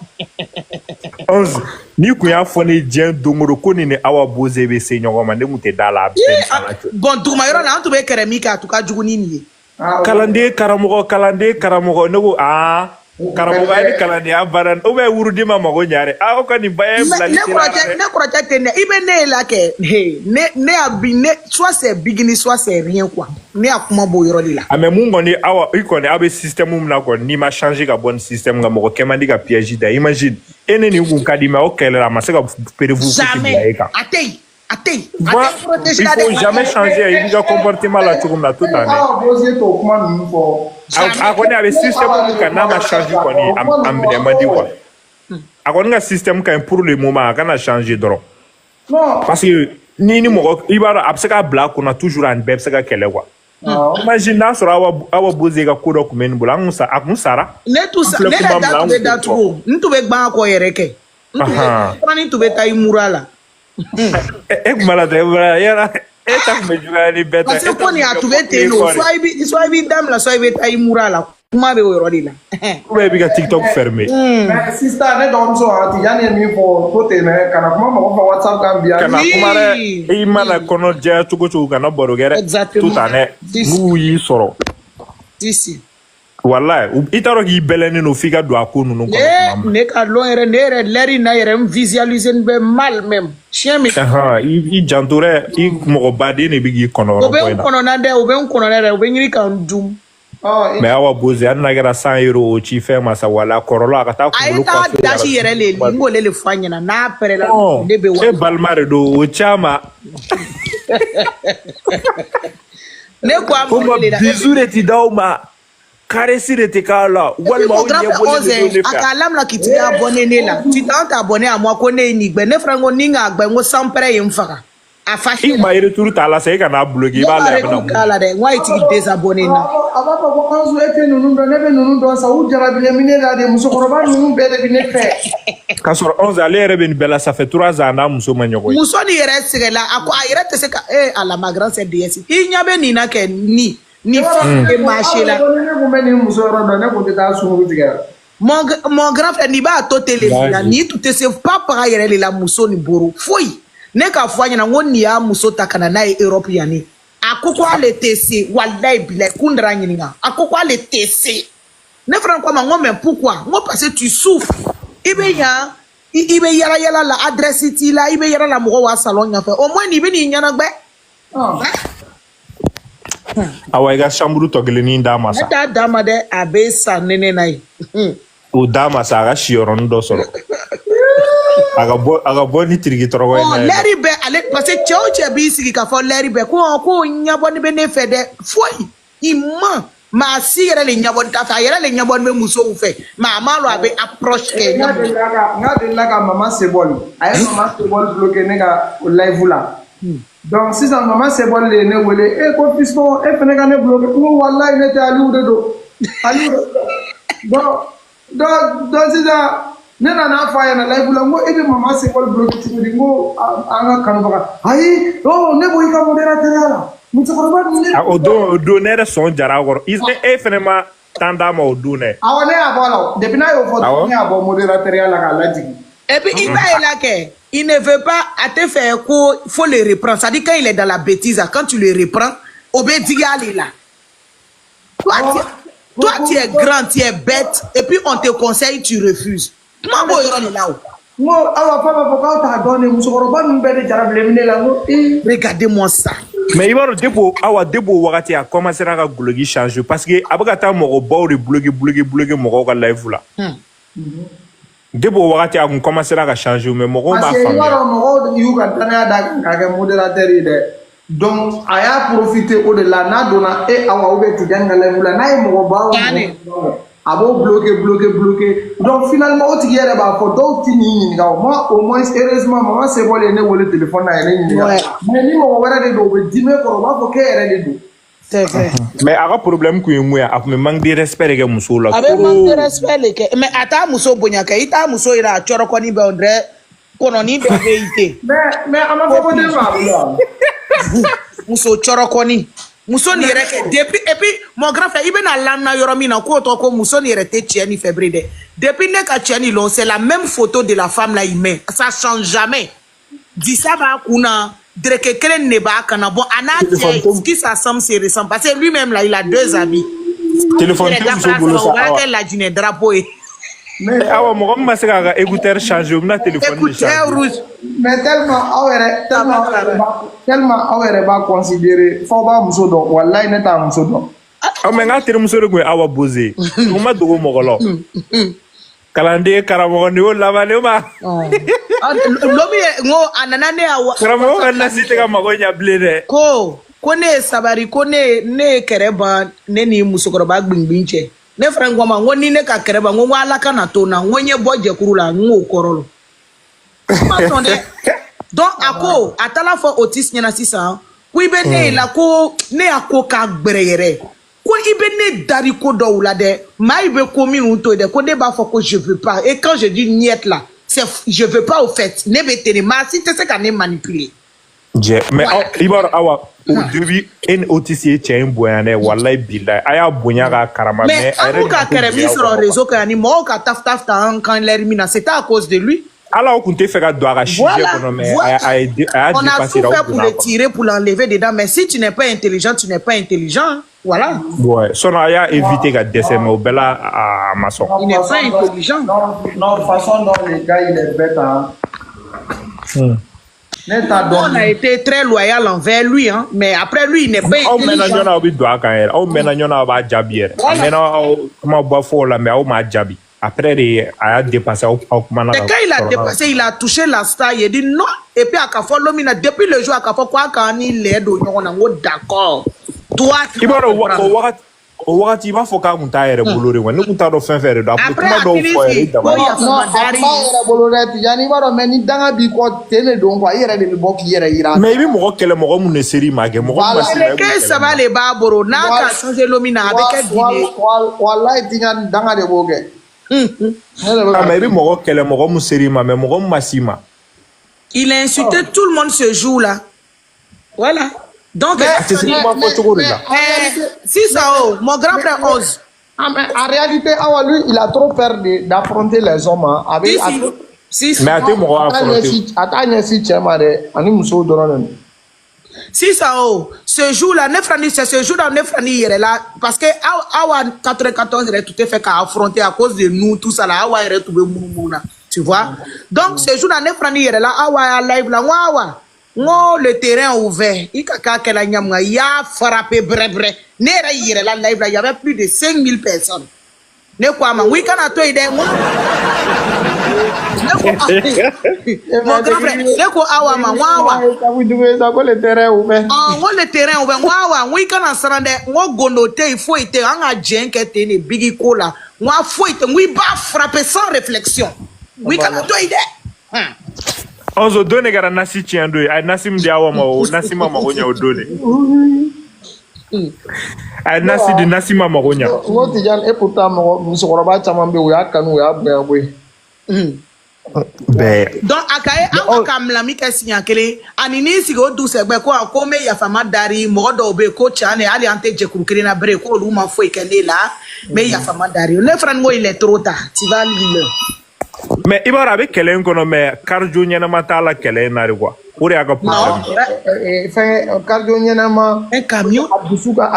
Speaker 2: ni kun y'a fɔ ne diɲɛ dongoro ko ni awa boze be se ɲɔgɔn ma ne kun tɛ da la
Speaker 3: bon duguma yɔrɔ la an tun bɛ kɛrɛ min kɛ a tun ka jugu ni nin ye
Speaker 2: kalanden karamɔgɔ ne ko karamɔgɔ ye kalandenya baara o bɛ wurudi ma mago ɲare o ka nin ba ye bilali
Speaker 3: ne kɔrɔtɛ tɛ ne i bɛ ne la kɛ ne a bi ne soit c'est bigini soit c'est rien quoi ne a kuma b'o yɔrɔ de la
Speaker 2: mais mun kɔni awa i kɔni aw bɛ système min na kɔni n'i ma changer ka bɔ nin système kan mɔgɔ kɛ man di ka piège da imagine e ne nin kun ka di mais aw kɛlɛla a ma se ka prévu fosi bila e kan
Speaker 3: il
Speaker 2: faut jamais changer i ka comportement la cogo min na toute année a kɔni a bɛ système min kan n'a ma changer kɔni a minɛ man di quoi a kɔni ka système ka ɲi pour le moment a kana changer dɔrɔn parce que ni mɔgɔ i b'a dɔn a bɛ se k'a bila a kunna toujours ani bɛɛ bɛ se ka kɛlɛ quoi imagine n'a sɔrɔ awa boze ka ko dɔ kun bɛ nin bolo a kun sara
Speaker 3: ne da tun bɛ datugu n tun bɛ gbɔn a kɔ yɛrɛ kɛ Prani tu beta imurala.
Speaker 2: Malade, yara. Eta kumejua ni beta.
Speaker 3: Parce que koni atuvete no. Soit bi dame la soit beta imurala. Kuma be wori la.
Speaker 2: Kuma bi ka TikTok fermé.
Speaker 1: Sister ne don so ati yani mi fo côté ne kana kuma ma WhatsApp kan bia.
Speaker 2: Kana kuma re e mana kono ja tugo kana borogere. Tout ane. Mu yi soro.
Speaker 3: D'ici.
Speaker 2: Wallahi, itaro ki beleni no figa do akunu no ko.
Speaker 3: Ne ka lo ere ne ere leri na ere visualiser be mal même. Chien mi.
Speaker 2: I jantore i mo badi ne bigi kono.
Speaker 3: Obe kono na de obe kono na obe nyiri kan dum.
Speaker 2: Mais awa boze an nagara 100 euro o chi fe masa wala korolo akata ko lu ko.
Speaker 3: Ai ta dashi yere le ngo le fanyana na pere la de be wa.
Speaker 2: E balmare do o chama.
Speaker 3: Ne kwa mo le la.
Speaker 2: Bizure ti dauma. Caresse de tekala walma
Speaker 3: onye akalam la kiti abonné ne la tu t'es abonné à moi connais ni gbe ne frango ninga agbe ngo sampere yimfaka afashi
Speaker 2: il m'a retour ta la c'est kana bloquer ba la na
Speaker 3: kala de why ti désabonné na
Speaker 1: aba ko kanzu ete nunu ndo nebe nunu ndo sa ujara bile minera de musokoroba nunu bele bine fe
Speaker 2: kasor 11 aller rebe ni bela ça fait 3 ans na muso manyoko
Speaker 3: muso ni yere sirela ako ayere te se ka à la ma grande c'est DS il nyabe ni na ke ni e marché là. Mon grand frère ni ba to télévision ni tout se pas para yere la muso ni boro foi ne ka fanya na ngoni ya muso takana na Europe yani akoko ale tc wallahi bilay kundra nyininga akoko ale tc ne frère quoi ngo mais pourquoi ngo parce que tu souffres ibe yala la adresse ti la ibe yala la mo wa salon nya fait au moins ni be ni nyana gbe
Speaker 2: awa ga chambre to geleni ndama sa
Speaker 3: ta dama de abesa nene nai
Speaker 2: o dama sa ga shioron do soro aga bo ni trigi torogo
Speaker 3: na leri be ale parce que cheo bi sigi ka fo leri be ko nyabo ni be ne fede foi imma ma si yere le nyabo ta fa yere le nyabo be muso u fe ma malo abe approche ke
Speaker 1: ngade laga mama sebol ay mama sebol bloqué nega live la. Donc si ça maman c'est bon les ne wele e ko fiston e fene ga ne bloqué ko wallahi ne ta ali do ali do si ça ne na fa ya na live la ngo e be maman c'est bon bloqué ti ngo anga kan baka ai ne boy ka moderateur ala mu ko ba ni
Speaker 2: o do ne re son jara goro is e fene ma tanda ma o do ne
Speaker 1: awone abola depuis na yo photo ni abo moderateur ala ka la digi
Speaker 3: et puis il va là que il ne veut pas à te faire quoi, il faut le reprendre. Ça dit quand il est dans la bêtise, quand tu le reprends, obédiali là. Toi, tu es grand, tu es bête, et puis on te conseille, tu refuses. Moi, je suis là. Regardez-moi ça.
Speaker 2: Mais il va debo wakati a commencé à bloquer changer parce que abagata mo ba de bloquer mo ka live là. Debo wakati a commencé à changer mais mo ba famille.
Speaker 1: Mo yu ka tana da ka modérateur ide. Donc aya profiter au de la na dona e awa obe ti janga live là na e mo ba abo bloqué. Donc finalement o ti yere ba for do ti ni ga moi au moins heureusement maman c'est bon ne wole téléphone na ni mais ni mo wara de do be dime ko ba ko ke ere de do.
Speaker 3: C'est vrai.
Speaker 2: Mais aga problème ku yemu ya me manque de respect ke muso la.
Speaker 3: Avec manque de respect le ke mais ata muso bonya ke ita muso ira choro ko ni be ondre kono ni be veite.
Speaker 1: Mais ama ko de ma.
Speaker 3: Muso choro ko ni. Muso ni yere ke depuis et puis mon grand frère ibe na lam na yoromi na ko to ko muso ni yere te tieni février. Depuis ne ka tieni long c'est la même photo de la femme là il met. Ça change jamais. Dis ça va kuna Drake Kelen ne ba kana bon anatie ce qui ça semble c'est récent parce que lui-même là il a 2 amis.
Speaker 2: Téléphone tout bolo ça.
Speaker 3: Ouais la dîner drapeau.
Speaker 2: Mais awa mo ma se ga écouteur changer na téléphone
Speaker 3: écouteur rouge.
Speaker 1: Mais tellement awere ba considérer faut ba muso do wallahi ne ta muso do.
Speaker 2: O me nga tere muso go awa boze. Mo ma dogo mo golo. Kalande karamo ni wala ba ne ma.
Speaker 3: Lobi ngo ananane awa.
Speaker 2: Karamo na site ka magonya blede.
Speaker 3: Ko ne sabari ko ne kereba ne ni muso ko ba gbingbinche. Ne frango ma ngo ni ne ka kereba ngo wala kana to na ngonye boje kurula ngo korolo. Donc ako atala fo autisme nyana sisa ku ibe ne la ko ne ako ka gbereyere ko ibe ne dari ko do wula de ma ibe ko mi unto de ko de ba fo ko je veux pas et quand je dis niet là je veux pas au fait. Ne me tenez pas si tu sais qu'on est manipulé.
Speaker 2: Mais Ibar Awa, au début, un OTC tient boyane, wallahi billah. Aya boyanga karama.
Speaker 3: Mais Amu ka keremi sur le réseau quand il m'a ka taf quand l'élimina, c'était à cause de lui.
Speaker 2: Alors qu'on te fait à doigt à chier, on
Speaker 3: a tout fait pour le tirer, pour l'enlever dedans. Mais si tu n'es pas intelligent, tu n'es pas intelligent. Voilà.
Speaker 2: Ouais, son aya éviter qu'à descendre au bella à maçon.
Speaker 3: Il n'est pas intelligent.
Speaker 1: Non, de toute façon, non, les gars, il est bête, hein.
Speaker 3: On a été très loyal envers lui, hein. Mais après lui, il n'est pas intelligent.
Speaker 2: On après, il a dépassé au Paukman.
Speaker 3: Quand il a dépassé, il a touché la star, il a dit non. Et puis, à Kafo, l'homme, depuis le jour, à Kafo, quoi, quand il est d'accord. Toi, tu vas
Speaker 2: o wakati b'a fɔ k'a kun t'a yɛrɛ bolo de wa ne kun t'a dɔn fɛn fɛn de don a kun kuma dɔw fɔ yɛrɛ dama
Speaker 1: non a b'a yɛrɛ bolo dɛ Tijani i b'a dɔn mais ni danga b'i kɔ ten de don quoi i yɛrɛ de bɛ bɔ k'i yɛrɛ yira
Speaker 2: mais i bɛ mɔgɔ kɛlɛ mɔgɔ mun de seri ma kɛ mɔgɔ mun ma se
Speaker 3: mais que ça va les bas boro n'a ka changer l'omina avec quel dîner
Speaker 1: wallahi Tijani danga de b'o kɛ
Speaker 2: mais i bɛ mɔgɔ kɛlɛ mɔgɔ mun seri ma mais mɔgɔ mun ma si ma
Speaker 3: il a insulté tout le monde ce jour là voilà. Donc, si ça, mon grand frère ose.
Speaker 1: En réalité, lui, il a trop peur d'affronter les hommes. Avec,
Speaker 3: si,
Speaker 2: mais
Speaker 3: si ça, ce jour-là, c'est ce jour-là, il est là. Parce que, Awa 94, il est tout à fait qu'à affronter à cause de nous, tout ça là. Awa est retrouvé Moumouna. Tu vois? Donc, ce jour-là, il est là. Awa est live là. Awa. Non, le terrain ouvert. Il y a frappé bref. Il y avait plus de 5000 personnes. Ne quoi, oui, quand on a aidé, moi. Mon grand frère, ne quoi, awa,
Speaker 1: le terrain ouvert.
Speaker 3: Ah, le terrain ouvert. Oui, quand on se rendait, on gondoté, il faut être en adjoint qui était une big cola. Moi, faut être, oui, bah, frapper sans réflexion. Oui, quand on a aidé.
Speaker 2: Ozo done gara nasi chiando ai nasi mdiawa ma nasi mama gonya odone ai nasi di nasi mama gonya
Speaker 1: ngo Tijani et pourtant musokoroba chama mbe uya kanu ya bwe
Speaker 3: donc akaye akamla mi kesinya kele anini sigo du segbe ko me ya fama dari mo do be ko chane ali ante je kurukiri na bre ko lu ma foi kende la me ya fama dari ne fran ngo il est trop tard tu vas le
Speaker 2: mais il va avec quelqu'un qu'on mais cardio ɲɛnama t'a la kɛlɛ nari quoi o de y'a ka problème
Speaker 1: fɛn cardio ɲɛnama
Speaker 3: un camion
Speaker 1: a dusu ka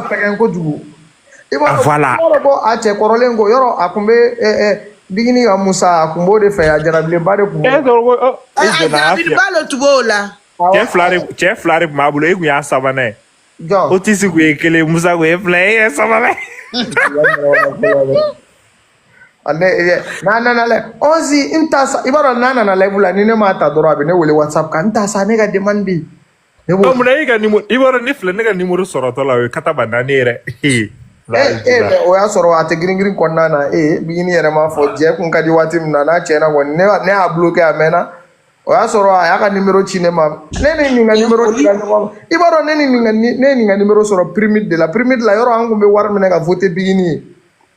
Speaker 1: fɛgɛn kojugu
Speaker 2: voilà
Speaker 1: ko a cɛ kɔrɔlen ko yɔrɔ a kun bɛ Bigini ka Musa a kun b'o de fɛ a jarabilenba de kun
Speaker 3: jarabilenba le tun b'o la
Speaker 2: cɛ fila de kun b'a bolo e kun y'a sabanan ye o tisi kun ye kelen Musa kun ye fila ye e ye sabanan
Speaker 1: nanale Ozi intasa ibaro nana live la ni ne ma ta doro abi ne wele WhatsApp kan intasa ne ga demand bi
Speaker 2: ne bo mun ne ga ni ibaro ni fle ne ga ni muru soro to la we kata bana ne re
Speaker 1: o ya soro ate green ko nana bi ni yere ma fo je kun ka di wati na na chena ko ne a bloquer amena o ya soro ya ka numero cinema ne ni nga numero cinema ibaro ne ni nga numero soro primit de la yoro an ko be war me ga voter bi ni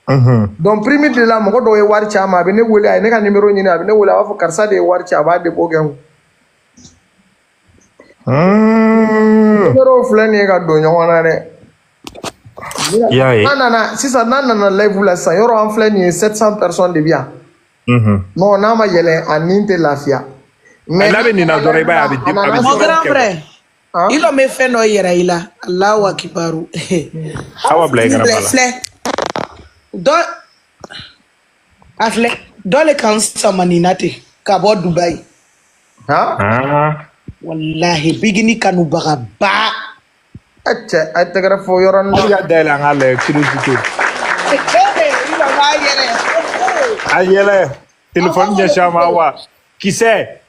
Speaker 1: donc premier de la mɔgɔ dɔw ye wari ci a ma a bɛ ne wele a ye ne ka numéro ɲini a bɛ ne wele a b'a fɔ karisa de ye wari ci a b'a dépôt kɛ numéro filɛ nin ye ka don ɲɔgɔn na dɛ sisan n'a nana live la sisan yɔrɔ an filɛ nin ye 700 personnes de bi yan non n'a ma yɛlɛ a nin tɛ lafiya
Speaker 2: mais n'a bɛ nin na dɔrɔn i b'a ye a bɛ
Speaker 3: mon grand frère il a me fait no yɛrɛ i la Allahu akibaru
Speaker 2: awa bila i kana bala
Speaker 3: dans les cancer maninate kabo Dubai wallahi bigini kanu baga ba
Speaker 1: ate gara fo yoron
Speaker 2: no ya dela ngale curiosité ayele téléphone ya chama wa qui c'est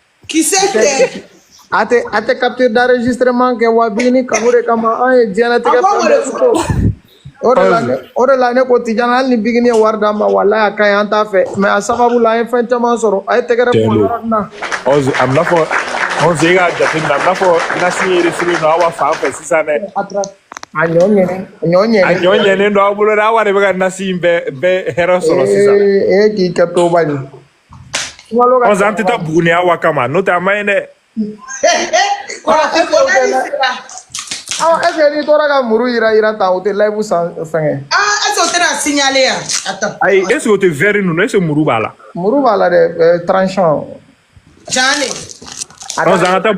Speaker 1: ate capture d'enregistrement ke wa bigini kamure kama ay jana te ore la ne ko Tijani hali ni Bigini ye wari d'a ma wallahi a ka ɲi an t'a fɛ mais a sababu la an ye fɛn caman sɔrɔ a ye tɛgɛrɛ fɔ yɔrɔ na
Speaker 2: a bɛna fɔ Onze ka jateminɛ a bɛna fɔ nasi ye refilen don aw fan fɛ sisan dɛ
Speaker 1: a ɲɔ ɲɛnen
Speaker 2: don aw bolo dɛ aw de bɛ ka nasi in bɛɛ hɛrɛ sɔrɔ sisan
Speaker 1: k'i kɛ toba nin
Speaker 2: On s'en t'a bouné à Wakama, notamment.
Speaker 1: Ah, est-ce que tu auras mouru ira ta hôtel live ou sans fin?
Speaker 3: Ah, est-ce que tu as signalé? Attends.
Speaker 2: Aïe, est-ce que tu verrais nous, est-ce que Mourubala?
Speaker 1: Mourubala de tranchant.
Speaker 3: Jani.
Speaker 2: On s'en t'a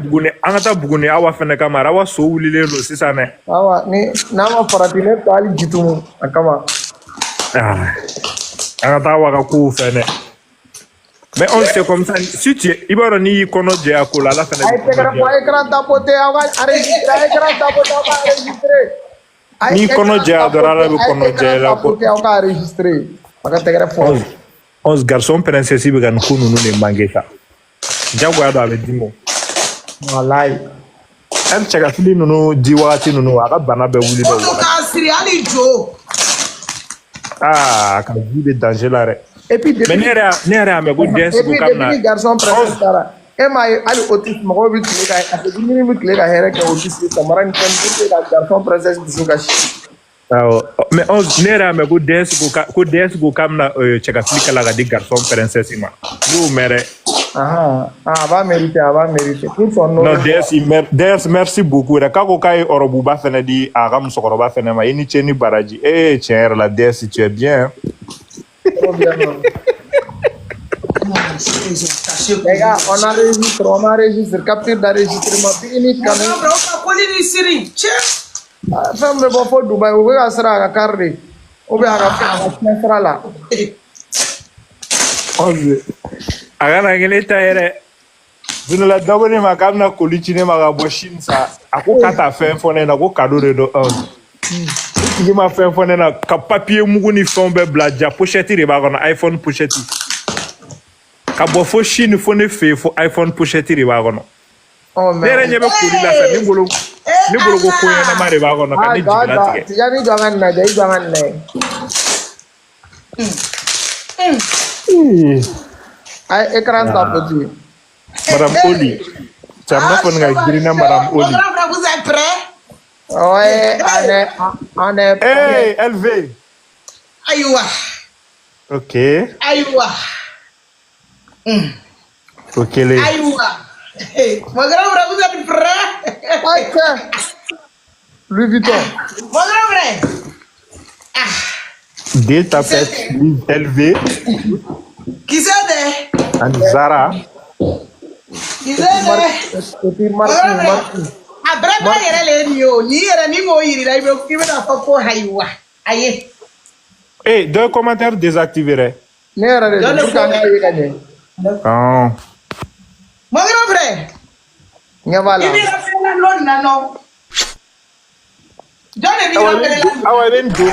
Speaker 2: bouné à Wafene Kamara, wa so lile lo, c'est ça, né?
Speaker 1: Ah, ni nama paratine pali jitu akama.
Speaker 2: Ah, on t'a wakakou fene. Mais on sait comme ça, si tu es, il va y avoir un kola la fene.
Speaker 1: Aïe, écran tapoté, enregistré.
Speaker 2: Ni kono je adora la be kono je la ko.
Speaker 1: Enregistré. Maka tegere fo.
Speaker 2: 11 garçons princesse be kan kunu no ne mangeta. Jago ado ave dimo.
Speaker 1: Wallahi.
Speaker 2: Am chega fili no diwati no aka bana be wuli do.
Speaker 3: On ka siri ali jo.
Speaker 2: Ah, ka vive danger la re.
Speaker 1: Et puis
Speaker 2: mais nere ame go dance go kamna.
Speaker 1: Et puis garçon princesse tara. Ema ali autisme mo bi tile ka ate ni mi tile ka here ka autisme tamara ni kan bi ka garçon princesse bisu ka shi.
Speaker 2: Ah, mais on nere ame go dance go kamna chega fili kala ga di garçon princesse ma. Vous mere.
Speaker 1: Ah, va mériter. Pour son nom.
Speaker 2: Non, DS, merci beaucoup. Kako kai orobu ba fene di agam sokoro ba fene ma ini cheni baraji. Eh, tiens, la DS, tu es bien.
Speaker 1: Trop bien. Les gars, on enregistre, capture d'enregistrement. Puis ini quand même.
Speaker 3: On va coller Siri.
Speaker 1: Femme de Bofo Dubaï, on va sera à carré. On va faire là.
Speaker 2: Agana ngene taere. Zuna la dabone makamna kolichine magaboshin sa. Ako kata fen fone na ko kado de do 1. Ki ma fen fone na ka papier mugu ni fombe blaja pochette re ba kono iPhone pochette. Ka bofo chine fone fe fo iPhone pochette re ba kono.
Speaker 1: Oh mais.
Speaker 2: Dere nyebe koli la sa ni bolo go ko na mare ba kono ka ni jigila tike.
Speaker 1: Yani jangan na, jadi jangan na. Ay, écran tapoté.
Speaker 2: Madame Oli. Tu as pas fait un grina Madame Oli.
Speaker 3: Vous êtes prêts?
Speaker 1: Ouais, on est
Speaker 2: Hey, LV.
Speaker 3: Aïwa.
Speaker 2: Ok.
Speaker 3: Aïwa.
Speaker 2: Ok, les.
Speaker 3: Aïwa. Mon grand frère, vous êtes prêts?
Speaker 1: Ok. Louis Vuitton.
Speaker 3: Mon grand frère.
Speaker 2: Des tapettes LV.
Speaker 3: Qui c'est?
Speaker 2: And Zara.
Speaker 3: Qui c'est?
Speaker 1: Et puis Martin.
Speaker 3: Après, moi, il y a les nios. Ni mo iri la ibe kibe na fako haiwa. Aye.
Speaker 2: Eh, deux commentaires désactivés.
Speaker 1: Nera de tout quand il gagné.
Speaker 2: Oh.
Speaker 3: Mon grand frère.
Speaker 1: Nyavala.
Speaker 3: Il vient faire la lone là non. John est venu faire la.
Speaker 2: Ah ouais, même deux.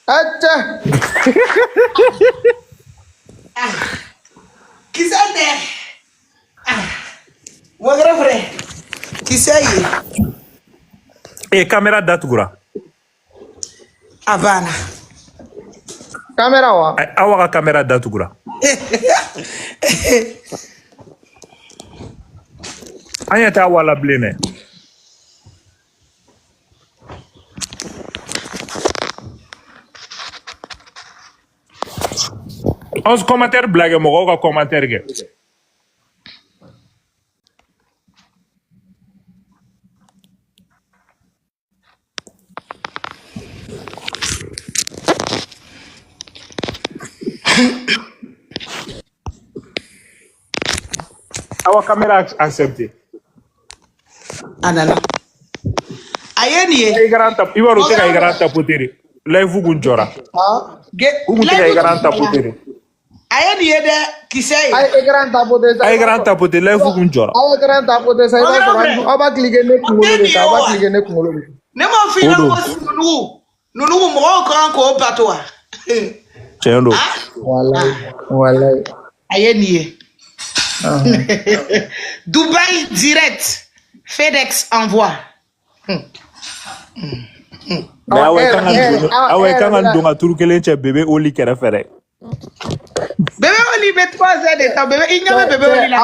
Speaker 1: Acha.
Speaker 3: Qui c'est? Mon grand frère. Qui c'est?
Speaker 2: Eh, caméra datugura.
Speaker 3: Havana.
Speaker 1: Caméra wa.
Speaker 2: Awa caméra datugura. Anya ta wala blene. On se commentaire blague mo ko commentaire ge. Awa caméra accepté.
Speaker 3: Anana. Ayeni.
Speaker 2: Ay garanta ibaru te kay garanta potiri. Lay fugun jora.
Speaker 1: Ah.
Speaker 2: Ugu te kay garanta potiri.
Speaker 3: Ayeni yede kisay.
Speaker 1: Ay écran tapoté.
Speaker 2: Ay garanta potiri lay fugun jora.
Speaker 1: Ay écran tapoté ça va aba cliquer ne kungolo de ça va cliquer ne kungolo de.
Speaker 3: Ne mo fi na ko nunu mo ko an ko patwa.
Speaker 2: Chendo.
Speaker 1: Wallahi.
Speaker 3: Ayeni. Dubaï direct. FedEx envoie.
Speaker 2: Awe kan donga turu kelen che bébé oli kere fere.
Speaker 3: Bébé Oli met 3 heures de temps. Bébé, il y avait bébé Oli là.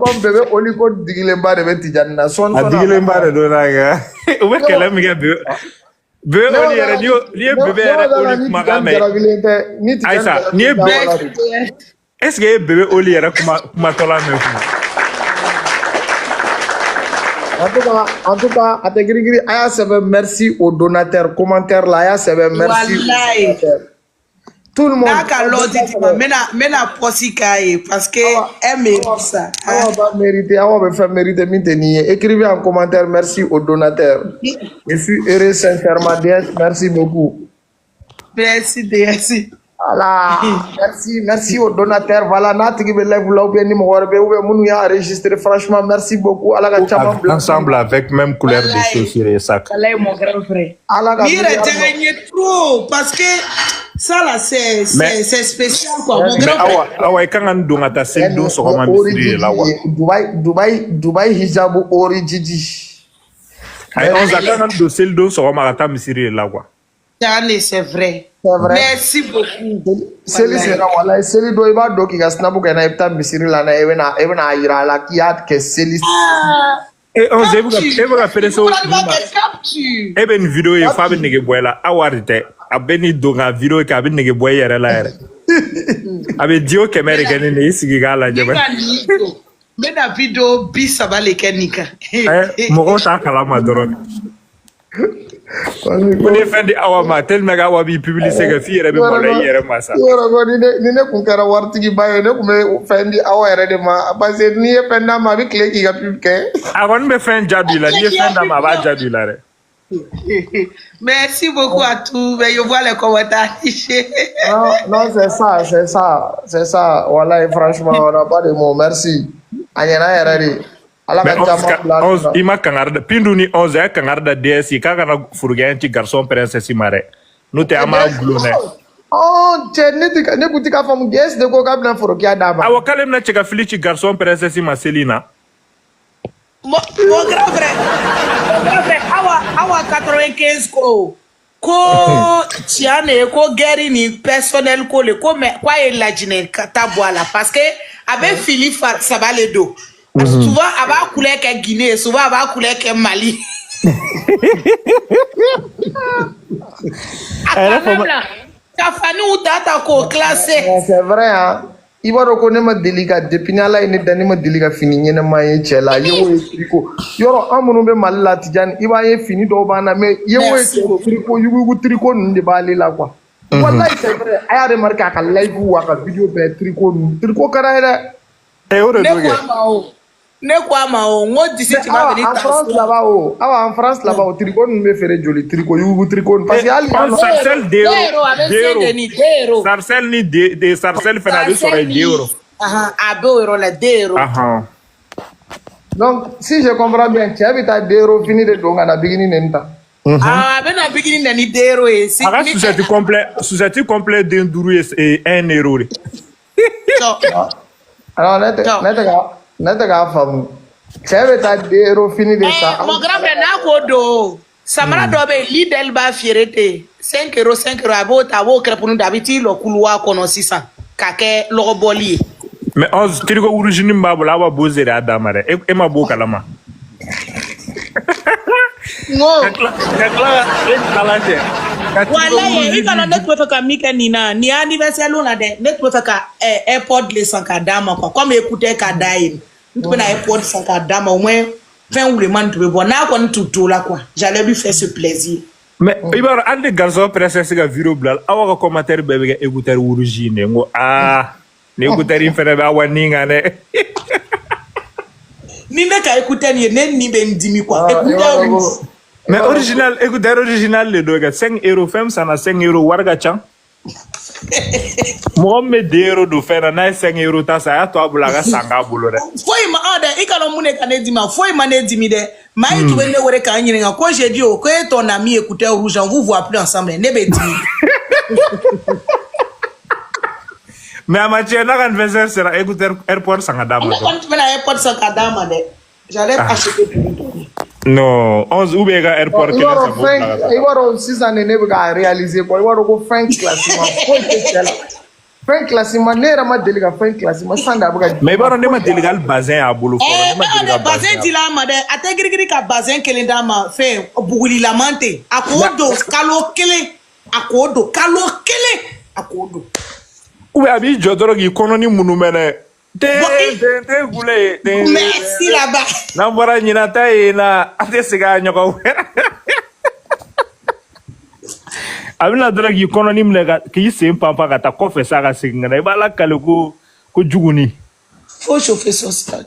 Speaker 1: Comme bébé Oli ko digilemba de beti janna son
Speaker 2: A digilemba de donaga. Ube kala mi ga bébé. Bébé Oli yɛrɛ ni ye bébé yɛrɛ Oli kumakan mɛn. Aïssa, ni ye bébé. Est-ce que ye bébé Oli yɛrɛ kumatɔla mɛn kuma?
Speaker 1: En tout cas, à te gris, aya sebe merci aux donateurs, commentaires là, aya sebe merci. Tout le monde.
Speaker 3: D'accord, l'autre dit, mena posi kaye parce que elle mérite ça.
Speaker 1: On va mériter, on va faire mériter maintenir. Écrivez en commentaire merci aux donateurs. Je suis heureux sincèrement, DS, merci beaucoup.
Speaker 3: Merci, merci.
Speaker 1: Voilà, merci aux donateurs. Voilà, natigi be live là ou bien numéro ou bien mounou ya enregistré. Franchement, merci beaucoup.
Speaker 2: Ensemble avec même couleur de chaussures et sac.
Speaker 3: Allah est mon grand frère. Il a gagné trop parce que ça là c'est spécial quoi. Mon grand frère.
Speaker 2: Awa quand on doit ta scène donc sur comment misiri là wa.
Speaker 1: Dubai hijab origidi.
Speaker 2: Ay on a quand on doit celle donc sur comment ta misiri là wa.
Speaker 3: C'est vrai. Merci beaucoup.
Speaker 1: Seli sera wala seli do iba do ki gasnabu kana ipta misiri la na evena ayira la kiat ke seli.
Speaker 2: Et on zebu ka pereso. Ebe une vidéo e fa be nege boyla awarite abeni donga vidéo ka be nege boyere la ere. Abe dio kemere gani ne isigi gala jebe.
Speaker 3: Mena vidéo bisa bale kenika.
Speaker 2: Mo ta kala ma doron. On est fin de Awama, tellement qu'Awa bi publié que fille est même hier massa.
Speaker 1: Ni ne kun kɛra waritigi ba ye ne kun bɛ fɛn di aw yɛrɛ de ma parce que n'i ye fɛn d'a ma a bɛ tile k'i ka pub kɛ.
Speaker 2: A kɔni bɛ fɛn jaabi la, n'i ye fɛn d'a ma a b'a jaabi la dɛ.
Speaker 3: Merci beaucoup à tous. Mais je vois les commentaires affichés.
Speaker 1: Non, c'est ça. Voilà, franchement, on n'a pas de mots. Merci. Anyana yɛrɛ de.
Speaker 2: Mais 11 ima kangarda pindu ni 11 ya kangarda DSI kaka na furugenci garçon princesse mare no te ama glone
Speaker 1: oh ne kutika fam DS de ko kabla furugia dama
Speaker 2: awa kalem na cheka filici garçon princesse Marcelina
Speaker 3: mon grand frère awa 95 ko tiane ko guerre ni personnel ko le ko mais quoi il la jine tabwala parce que avec Philippe ça va le dos. Souvent, elle va couler avec Guinée, souvent, elle va couler avec Mali.
Speaker 1: C'est vrai, hein? Il va reconnaître ma délicat. Depuis là, il n'est pas délicat fini. Il n'est pas là. Il y a un monde mal là, il va fini d'obana, mais il y a un tricot, il y a un tricot, il n'y a pas là, quoi. Voilà, c'est vrai. Il y a remarqué à la live ou à la vidéo, tricot, carré.
Speaker 3: Ne quoi ma on dit tu vas venir
Speaker 1: en France là-bas en France là-bas tricot nous me ferait joli tricot you tricot parce que ali
Speaker 2: sarcel d'euro sarcel ni de sarcel fait la sur d'euro
Speaker 3: à 2 euros la d'euro
Speaker 1: donc si je comprends bien tu habites à 2 euros fini de donc à la beginning nenta
Speaker 3: ben à beginning ni d'euro et si
Speaker 2: sous-titre complet d'un douru et 1 euro
Speaker 1: alors Nataga fam. J'avais ta déro fini de ça.
Speaker 3: Mon grand frère n'a qu'au dos. Samara dobe l'idel ba fierté. 5 euros abo tabo creponu d'habitude le couloir kono 600. Kake loroboli.
Speaker 2: Mais on triko origine mbabula aba bozere adamare. E ma bo kalama.
Speaker 3: No.
Speaker 2: Kakla kalate.
Speaker 3: Wallahi ikala network ka mika nina ni anniversaire lona de network ka airport le sanka dama quoi comme écouter ka daim tu peux na airport sanka dama au moins fin ou le man tu peux voir na kon tout là quoi j'allais lui faire ce plaisir
Speaker 2: mais ibaro ande garçon princesse ga viro blal awa ko commentaire bebe ga écouter origine ngo ne écouter infere ba waninga ne
Speaker 3: ni ne ka écouter ni ben dimi quoi écouter
Speaker 2: mais original, écoutez, original les deux gars, 5 euros, femme, ça n'a 5 euros, warga chan. Moi, me 2 euros de faire, na 5 euros, ta ça, toi, boulaga, sanga, boulore.
Speaker 3: Faut y m'aider, il a mon écanedima, faut y m'aider, mais tu veux ne voir qu'un yen, quand j'ai dit, que ton ami écoutait rouge, on vous voit plus ensemble, ne bêtis.
Speaker 2: Mais à Mathieu, n'a qu'un verset, c'est écouter airport, sanga dama.
Speaker 3: Quand tu veux l'airport, sanga dama, j'allais acheter pour lui.
Speaker 2: Non, 11 ou bien airport
Speaker 1: Il va y 6 années de réaliser quoi. Il va y faire un classement. Fin classement, ne yɛrɛ ma deli ka fin classement sans d'abord.
Speaker 2: Mais i b'a dɔn ne ma deli ka hali bazin y'a bolo fɔlɔ. Ne ma deli ka
Speaker 3: bazin dila a ma dɛ a tɛ girigiri ka bazin kelen d'a ma fɛn bugulilaman tɛ a k'o don kalo kelen a k'o don kalo kelen a k'o don.
Speaker 2: ou bien a b'i jɔ dɔrɔn k'i kɔnɔni munumɛnɛ. Den gule.
Speaker 3: Merci là-bas.
Speaker 2: N'an bɔra ɲinata ye na an tɛ segin a ɲɔgɔn wɛrɛ. A bɛna dɔrɔn k'i kɔnɔni minɛ k'i sen panpan ka taa kɔfɛ sa ka segin ka na i b'a la kale ko juguni.
Speaker 3: Faut chauffer son stade.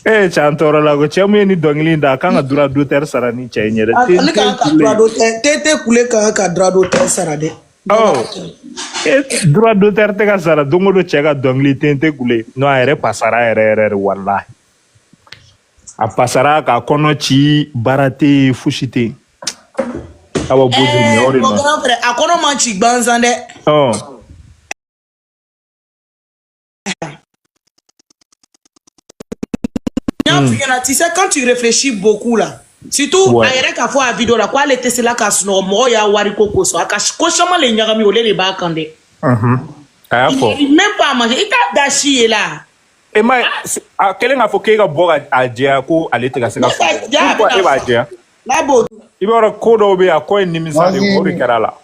Speaker 2: Can tɔɔrɔ la ko cɛ mun ye ni dɔnkili in da a kan ka droit d'auteur sara ni cɛ in yɛrɛ.
Speaker 3: Ne kan ka droit d'auteur tete kule kan ka droit d'auteur sara dɛ.
Speaker 2: Droit d'auteur tɛ ka sara don o don cɛ ka dɔnkili tente kule non a yɛrɛ pasara yɛrɛ de walahi. A pasara k'a kɔnɔ ci baara tɛ yen fosi tɛ yen. Mon
Speaker 3: grand frère, à quoi on mange banzande? Tu sais, quand tu réfléchis beaucoup là, surtout à Eric a fait la vidéo là, quoi, elle était là qu'à ce moment il y a wariko koso, à kochama les nyagami olé les bakande. Il même pas manger, il t'a dashi là.
Speaker 2: Et moi, quel est le fait que boire à dia ko aller te casser la pourquoi il va dire?
Speaker 3: La botte.
Speaker 2: Il va recorder bien à quoi une mise en œuvre de Kerala.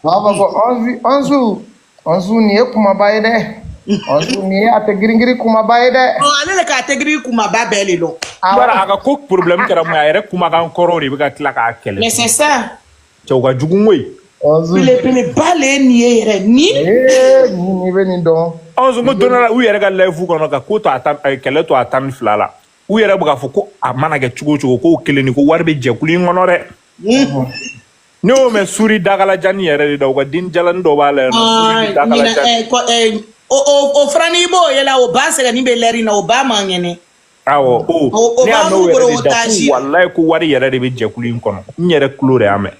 Speaker 1: Onzu ni kuma baide. Onzu ni ate gringiri kuma baide.
Speaker 3: Oh, allez le catégorie kuma ba belle long.
Speaker 2: Voilà, aga ko problème kera mo ayere kuma kan koro ri bika tla ka kele.
Speaker 3: Mais c'est ça.
Speaker 2: Tu ga jugun wey.
Speaker 1: Onzu
Speaker 3: le balé ni yere ni.
Speaker 1: Ni beni don.
Speaker 2: Onzu mo donala u yere ga lefu kono ka ko to atan kele to atan flala. U yere buga fo ko amana ga chugo ko kele ni ko warbe je kuli ngono re. Ne o me suri dagala jani yere da ko din jalan do bala no suri dagala jani.
Speaker 3: O frani bo yela o ba se ni be leri na o ba mangene.
Speaker 2: Awo o ne a no yere da ku wallahi ko wari yere de be je kuli ngono. Nyere klore ame.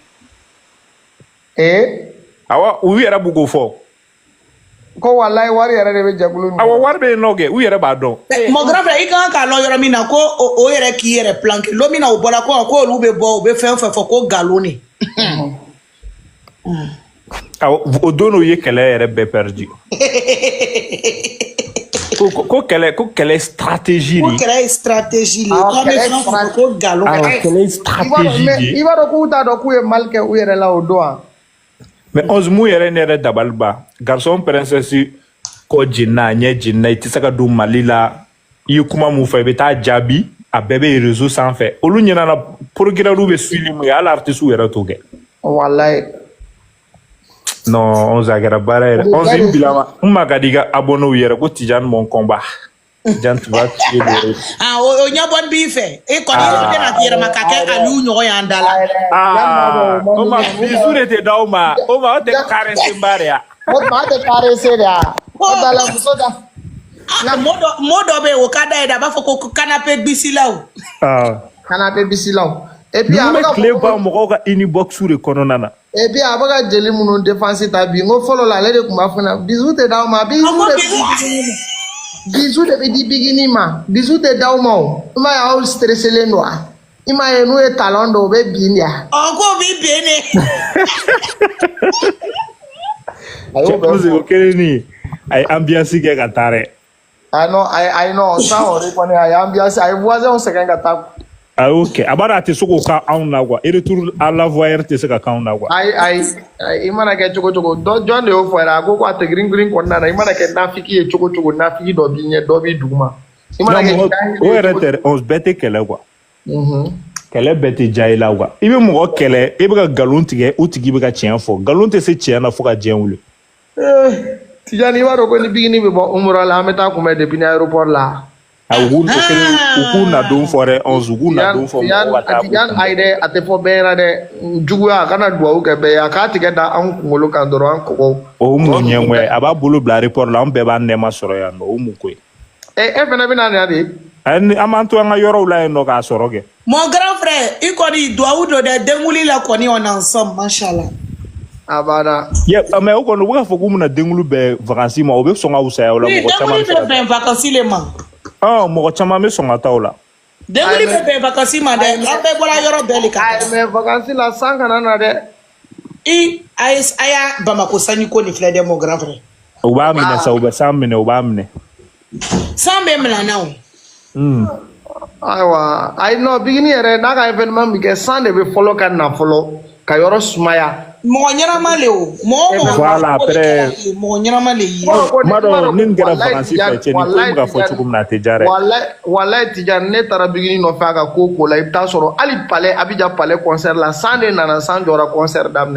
Speaker 2: Awa u yere bugo fo.
Speaker 1: Ko wallahi wari yere de be je kuli.
Speaker 2: Awa wari be no ge u yere ba don.
Speaker 3: Mon grand frère il kan ka lo yoro mi na ko o yere ki yere planque lo mi na o bola ko lu be bo o be fe fo ko galoni.
Speaker 2: O dono ye kele yere be perdu. Ko kele stratégie
Speaker 3: li. Ko kele stratégie li. Ko galon.
Speaker 2: Kele stratégie.
Speaker 1: I va ko ta do ku e mal ke u yere la o doa.
Speaker 2: Mais 11 mu yere ne dabalba. Garçon princesse ko jinna nye jinna ti saka do malila. I kuma mu fa be ta jabi a bebe réseau sans fait. Olu nyina na programme be suivi mu ya l'artiste u yere to ge.
Speaker 1: Wallahi.
Speaker 2: Non, on zagara barre. On zimbilama. Magadiga abono yere ko Tijan mon combat. Tijan tu vas tuer le.
Speaker 3: O nyabon bi fe. E ko ni na tire makake alu nyogo yandala.
Speaker 2: O ma bisure te dauma. O ma te caresse mbaria.
Speaker 1: O ma te caresse ya. O dala musoda.
Speaker 3: Na modo be o kada eda ba foko canapé bisilaw.
Speaker 1: Canapé bisilaw. Et puis
Speaker 2: avec les ba mo ko inbox sur le kononana.
Speaker 1: Et puis abaga jeli munu défense ta bi ngo follow la le kuma funa bizu te dauma bizu de bi bigini ma bizu te dauma ma ya all stress le noa ima enu e talon do be binia
Speaker 3: onko bi bene
Speaker 2: ayo be o keleni ay ambiance ke katare
Speaker 1: I know ça on reconnaît ay ambiance ay voisin on se kan kata.
Speaker 2: Ah ok. Abara te soko ka auna kwa. Et retour à la voyeur te seka ka auna kwa.
Speaker 1: Ai imana ke choko do John de ofera go kwa te green konna na imana ke nafiki e choko nafiki do bi duma. Imana ke
Speaker 2: o reter on bete kele kwa. Kele bete jaila kwa. Ibe mo kele e be ka galon tige o tigi be ka tien fo. Galon te se tien na fo ka dien wule.
Speaker 1: Tijani waro ko ni bigini be bo umura la meta ko me depuis aéroport la. Uku na don fore onzugu na don fo Tijan aide ate fo bera de jugua kana duwa ke be akati ke da an ngolo kan doro an ko
Speaker 2: o mu nyenwe aba bulu bla report la on be ba nema soro ya no o mu ko
Speaker 1: fena bina ne ade
Speaker 2: en amanto nga yoro la no ka soro ge.
Speaker 3: Mon grand frère il koni doit ou de denguli la koni on ensemble machallah
Speaker 1: abana
Speaker 2: ye mais o kono buka fo ku na dengulu be vacances ma o be so nga usaya o la
Speaker 3: ko chama be vacances le ma.
Speaker 2: Mo chama me songa taula.
Speaker 3: Denguli bɛ vacances ma dɛ. An bɛɛ bɔra yɔrɔ bɛɛ de kan.
Speaker 1: Mais vacances la san kana na dɛ.
Speaker 3: Aya Bamako sanji ko ni filɛ dɛ mon grand frère.
Speaker 2: U b'a minɛ sa u bɛ san minɛ u b'a minɛ.
Speaker 3: San bɛ minɛ na o.
Speaker 1: Ayiwa ayi non bigini yɛrɛ n'a ka événement min kɛ san de bɛ fɔlɔ ka na fɔlɔ ka yɔrɔ sumaya.
Speaker 3: Mɔgɔ ɲɛnama le o.
Speaker 2: Voilà après.
Speaker 3: Mɔgɔ ɲɛnama le ye.
Speaker 2: Kuma dɔ ni nin kɛra vacances fɛ cɛ ni ko bɛ ka fɔ cogo min na a tɛ ja dɛ.
Speaker 1: Walayi Tijani ne taara bigini nɔfɛ a ka ko la i bɛ taa sɔrɔ hali palais Abidjan palais concert la san de nana san jɔra concert daminɛ.